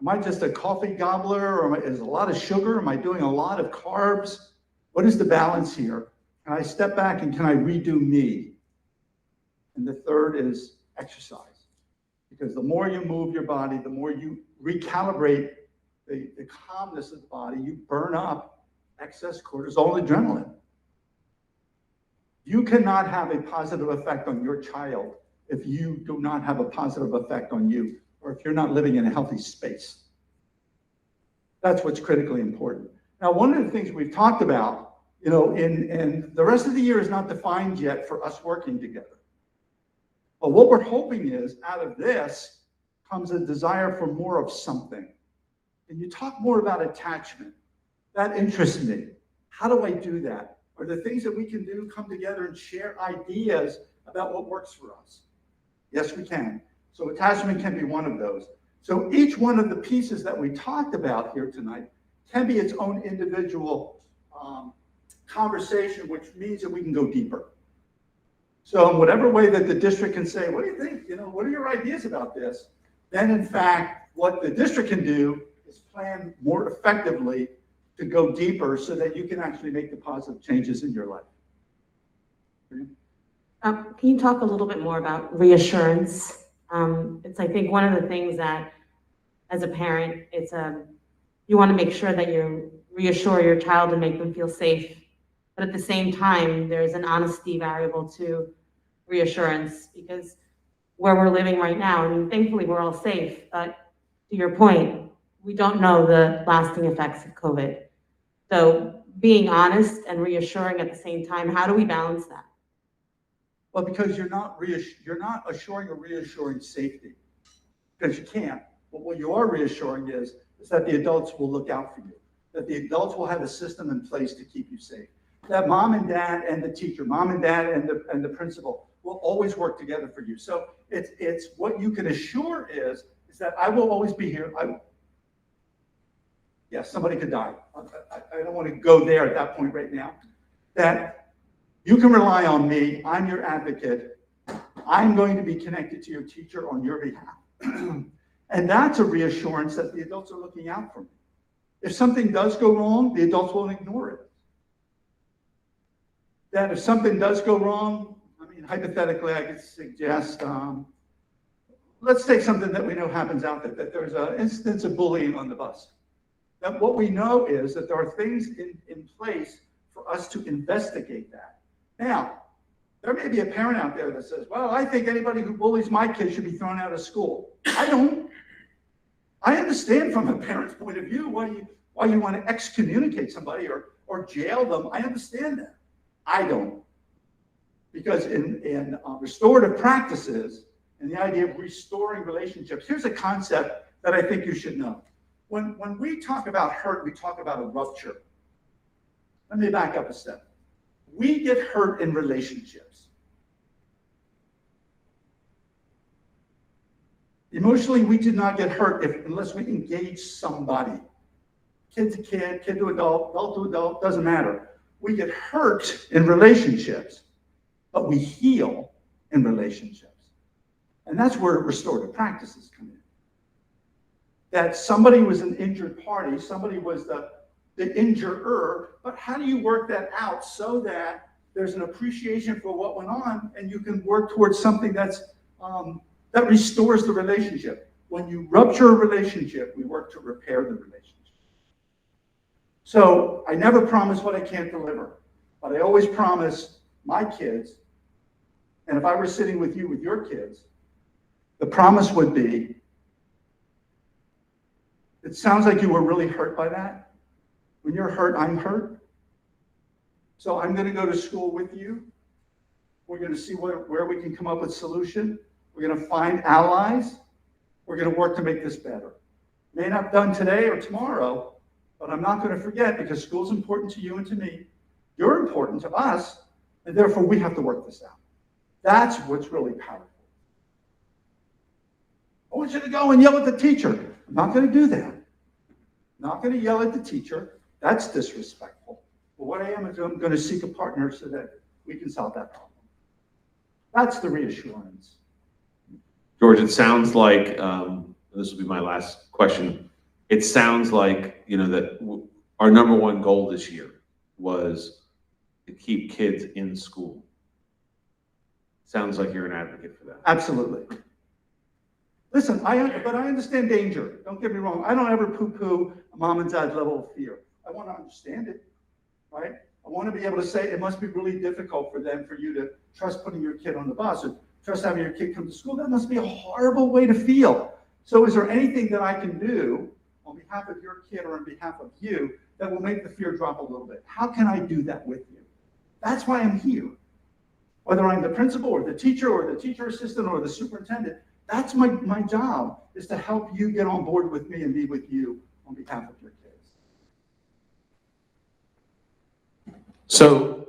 Am I just a coffee gobbler, or is a lot of sugar? Am I doing a lot of carbs? What is the balance here? Can I step back and can I redo me? And the third is exercise. Because the more you move your body, the more you recalibrate the calmness of the body, you burn up excess cortisol and adrenaline. You cannot have a positive effect on your child if you do not have a positive effect on you, or if you're not living in a healthy space. That's what's critically important. Now, one of the things we've talked about, in the rest of the year is not defined yet for us working together. But what we're hoping is, out of this comes a desire for more of something. And you talk more about attachment. That interests me. How do I do that? Are there things that we can do, come together and share ideas about what works for us? Yes, we can. So attachment can be one of those. So each one of the pieces that we talked about here tonight can be its own individual conversation, which means that we can go deeper. So in whatever way that the district can say, what do you think? What are your ideas about this? Then in fact, what the district can do is plan more effectively to go deeper so that you can actually make the positive changes in your life. Can you talk a little bit more about reassurance? It's, I think, one of the things that as a parent. You want to make sure that you reassure your child and make them feel safe. But at the same time, there's an honesty variable to reassurance, because where we're living right now, I mean, thankfully we're all safe, but to your point, we don't know the lasting effects of COVID. So being honest and reassuring at the same time, how do we balance that? Well, because you're not assuring or reassuring safety, because you can't. But what you are reassuring is that the adults will look out for you, that the adults will have a system in place to keep you safe, that mom and dad and the teacher, mom and dad and the principal will always work together for you. So it's what you can assure is that I will always be here. Yes, somebody could die. I don't want to go there at that point right now. That you can rely on me. I'm your advocate. I'm going to be connected to your teacher on your behalf. And that's a reassurance that the adults are looking out for me. If something does go wrong, the adults won't ignore it. That if something does go wrong, I mean, hypothetically, I could suggest, let's take something that we know happens out there, that there's an instance of bullying on the bus. That what we know is that there are things in place for us to investigate that. Now, there may be a parent out there that says, well, I think anybody who bullies my kid should be thrown out of school. I don't. I understand from a parent's point of view why you want to excommunicate somebody or jail them. I understand that. I don't. Because in restorative practices and the idea of restoring relationships, here's a concept that I think you should know. When we talk about hurt, we talk about a rupture. Let me back up a step. We get hurt in relationships. Emotionally, we do not get hurt unless we engage somebody. Kid to kid, kid to adult, doesn't matter. We get hurt in relationships, but we heal in relationships. And that's where restorative practices come in. That somebody was an injured party, somebody was the injurer, but how do you work that out so that there's an appreciation for what went on and you can work towards something that restores the relationship? When you rupture a relationship, we work to repair the relationship. So I never promise what I can't deliver, but I always promise my kids, and if I were sitting with you with your kids, the promise would be, it sounds like you were really hurt by that. When you're hurt, I'm hurt. So I'm going to go to school with you. We're going to see where we can come up with a solution. We're going to find allies. We're going to work to make this better. May not be done today or tomorrow, but I'm not going to forget, because school's important to you and to me. You're important to us, and therefore we have to work this out. That's what's really powerful. I want you to go and yell at the teacher. I'm not going to do that. I'm not going to yell at the teacher. That's disrespectful. But what I am is I'm going to seek a partner so that we can solve that problem. That's the reassurance. George, it sounds like, this will be my last question. It sounds like, that our number one goal this year was to keep kids in school. Sounds like you're an advocate for that. Absolutely. Listen, but I understand danger. Don't get me wrong. I don't ever poo-poo a mom and dad level of fear. I want to understand it, right? I want to be able to say it must be really difficult for you to trust putting your kid on the bus or trust having your kid come to school. That must be a horrible way to feel. So is there anything that I can do on behalf of your kid or on behalf of you that will make the fear drop a little bit? How can I do that with you? That's why I'm here. Whether I'm the principal or the teacher assistant or the superintendent, that's my job, is to help you get on board with me and be with you on behalf of your kids. So,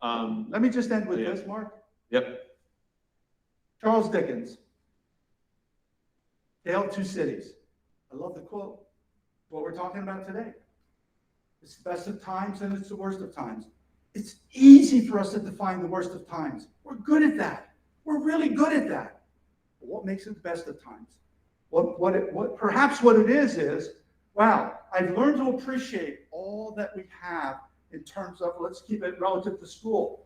let me just end with this, Mark. Yep. Charles Dickens, Tale of Two Cities. I love the quote. What we're talking about today. It's the best of times and it's the worst of times. It's easy for us to define the worst of times. We're good at that. We're really good at that. But what makes it the best of times? Perhaps what it is, wow, I've learned to appreciate all that we have in terms of, let's keep it relative to school.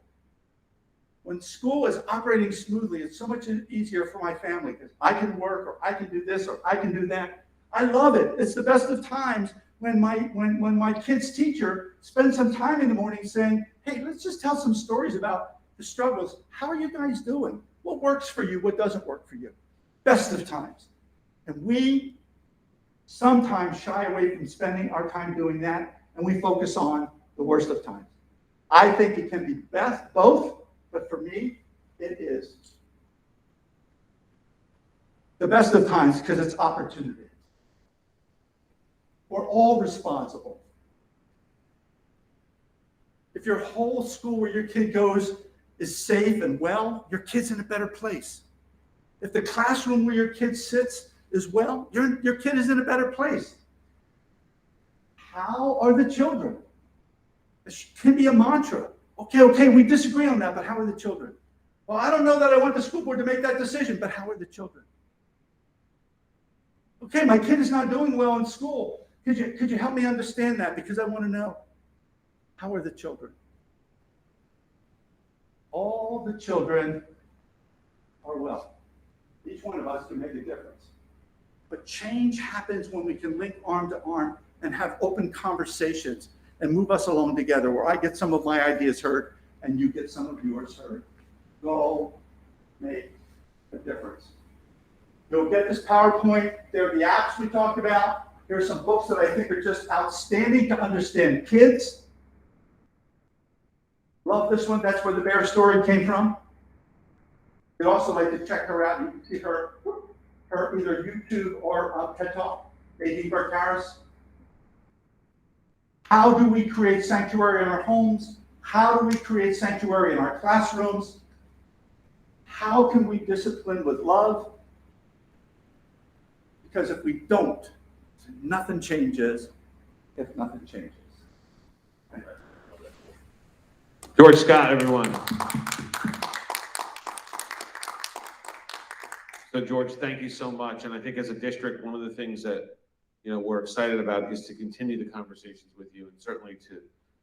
When school is operating smoothly, it's so much easier for my family because I can work or I can do this or I can do that. I love it. It's the best of times when my kid's teacher spends some time in the morning saying, hey, let's just tell some stories about the struggles. How are you guys doing? What works for you? What doesn't work for you? Best of times. And we sometimes shy away from spending our time doing that, and we focus on the worst of times. I think it can be best, both, but for me, it is the best of times because it's opportunity. We're all responsible. If your whole school where your kid goes is safe and well, your kid's in a better place. If the classroom where your kid sits is well, your kid is in a better place. How are the children? It can be a mantra. Okay, we disagree on that, but how are the children? Well, I don't know that I want the school board to make that decision, but how are the children? Okay, my kid is not doing well in school. Could you help me understand that? Because I want to know. How are the children? All the children are well. Each one of us can make a difference. But change happens when we can link arm to arm and have open conversations and move us along together, where I get some of my ideas heard and you get some of yours heard. Go make a difference. You'll get this PowerPoint. There are the apps we talked about. There are some books that I think are just outstanding to understand kids. Love this one. That's where the bear story came from. You'd also like to check her out. You can see her either YouTube or TED Talk, A.D. Burke Harris. How do we create sanctuary in our homes? How do we create sanctuary in our classrooms? How can we discipline with love? Because if we don't, nothing changes if nothing changes. George Scott, everyone. So George, thank you so much. And I think as a district, one of the things that we're excited about is to continue the conversations with you, and certainly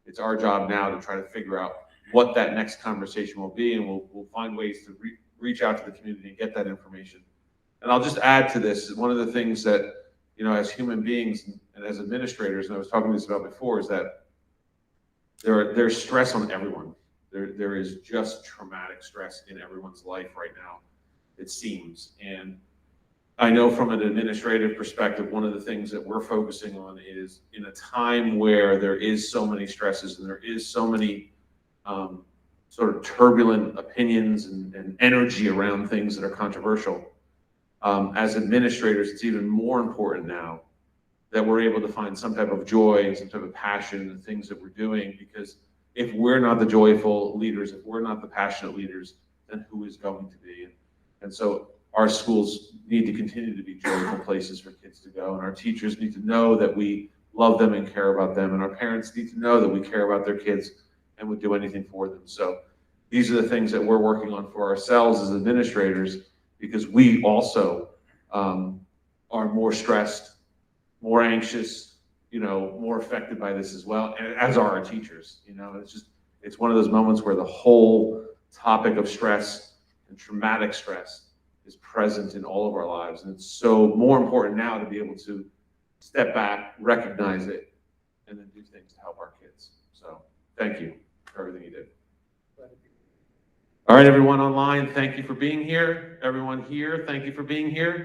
it's our job now to try to figure out what that next conversation will be, and we'll find ways to reach out to the community and get that information. And I'll just add to this, one of the things that, as human beings and as administrators, and I was talking this about before, is that there's stress on everyone. There is just traumatic stress in everyone's life right now, it seems. And I know from an administrative perspective, one of the things that we're focusing on is, in a time where there is so many stresses and there is so many sort of turbulent opinions and energy around things that are controversial, as administrators, it's even more important now that we're able to find some type of joy and some type of passion in the things that we're doing, because if we're not the joyful leaders, if we're not the passionate leaders, then who is going to be? And so our schools need to continue to be joyful places for kids to go, and our teachers need to know that we love them and care about them, and our parents need to know that we care about their kids and would do anything for them. So these are the things that we're working on for ourselves as administrators, because we also are more stressed, more anxious, more affected by this as well, and as are our teachers. It's one of those moments where the whole topic of stress and traumatic stress is present in all of our lives, and it's so more important now to be able to step back, recognize it, and then do things to help our kids. So thank you for everything you did. All right, everyone online, thank you for being here. Everyone here, thank you for being here.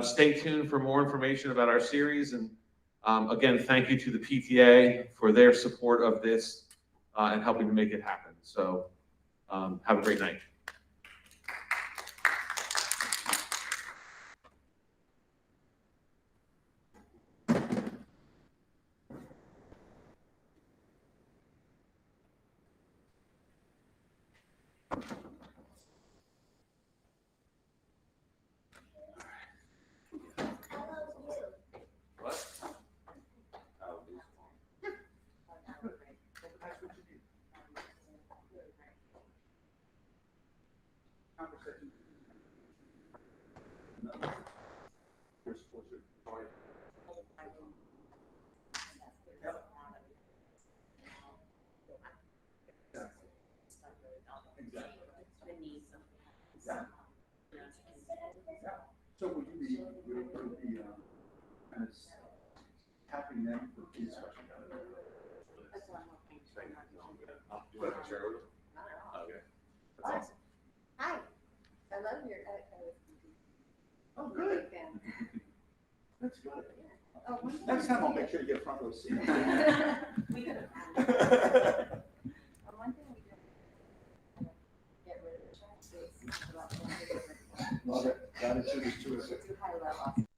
Stay tuned for more information about our series, and again, thank you to the PTA for their support of this and helping to make it happen. So have a great night. So would you be kind of tapping them for peace. You want to share with them? Okay. That's awesome. Hi, I love your, Oh, good. fan. That's good. Oh, one thing- Next time I'll make sure you get a front row seat. We could have found it. One thing we did, get rid of the chat space about 20 different. Love it. Gratitude is true. Too high level.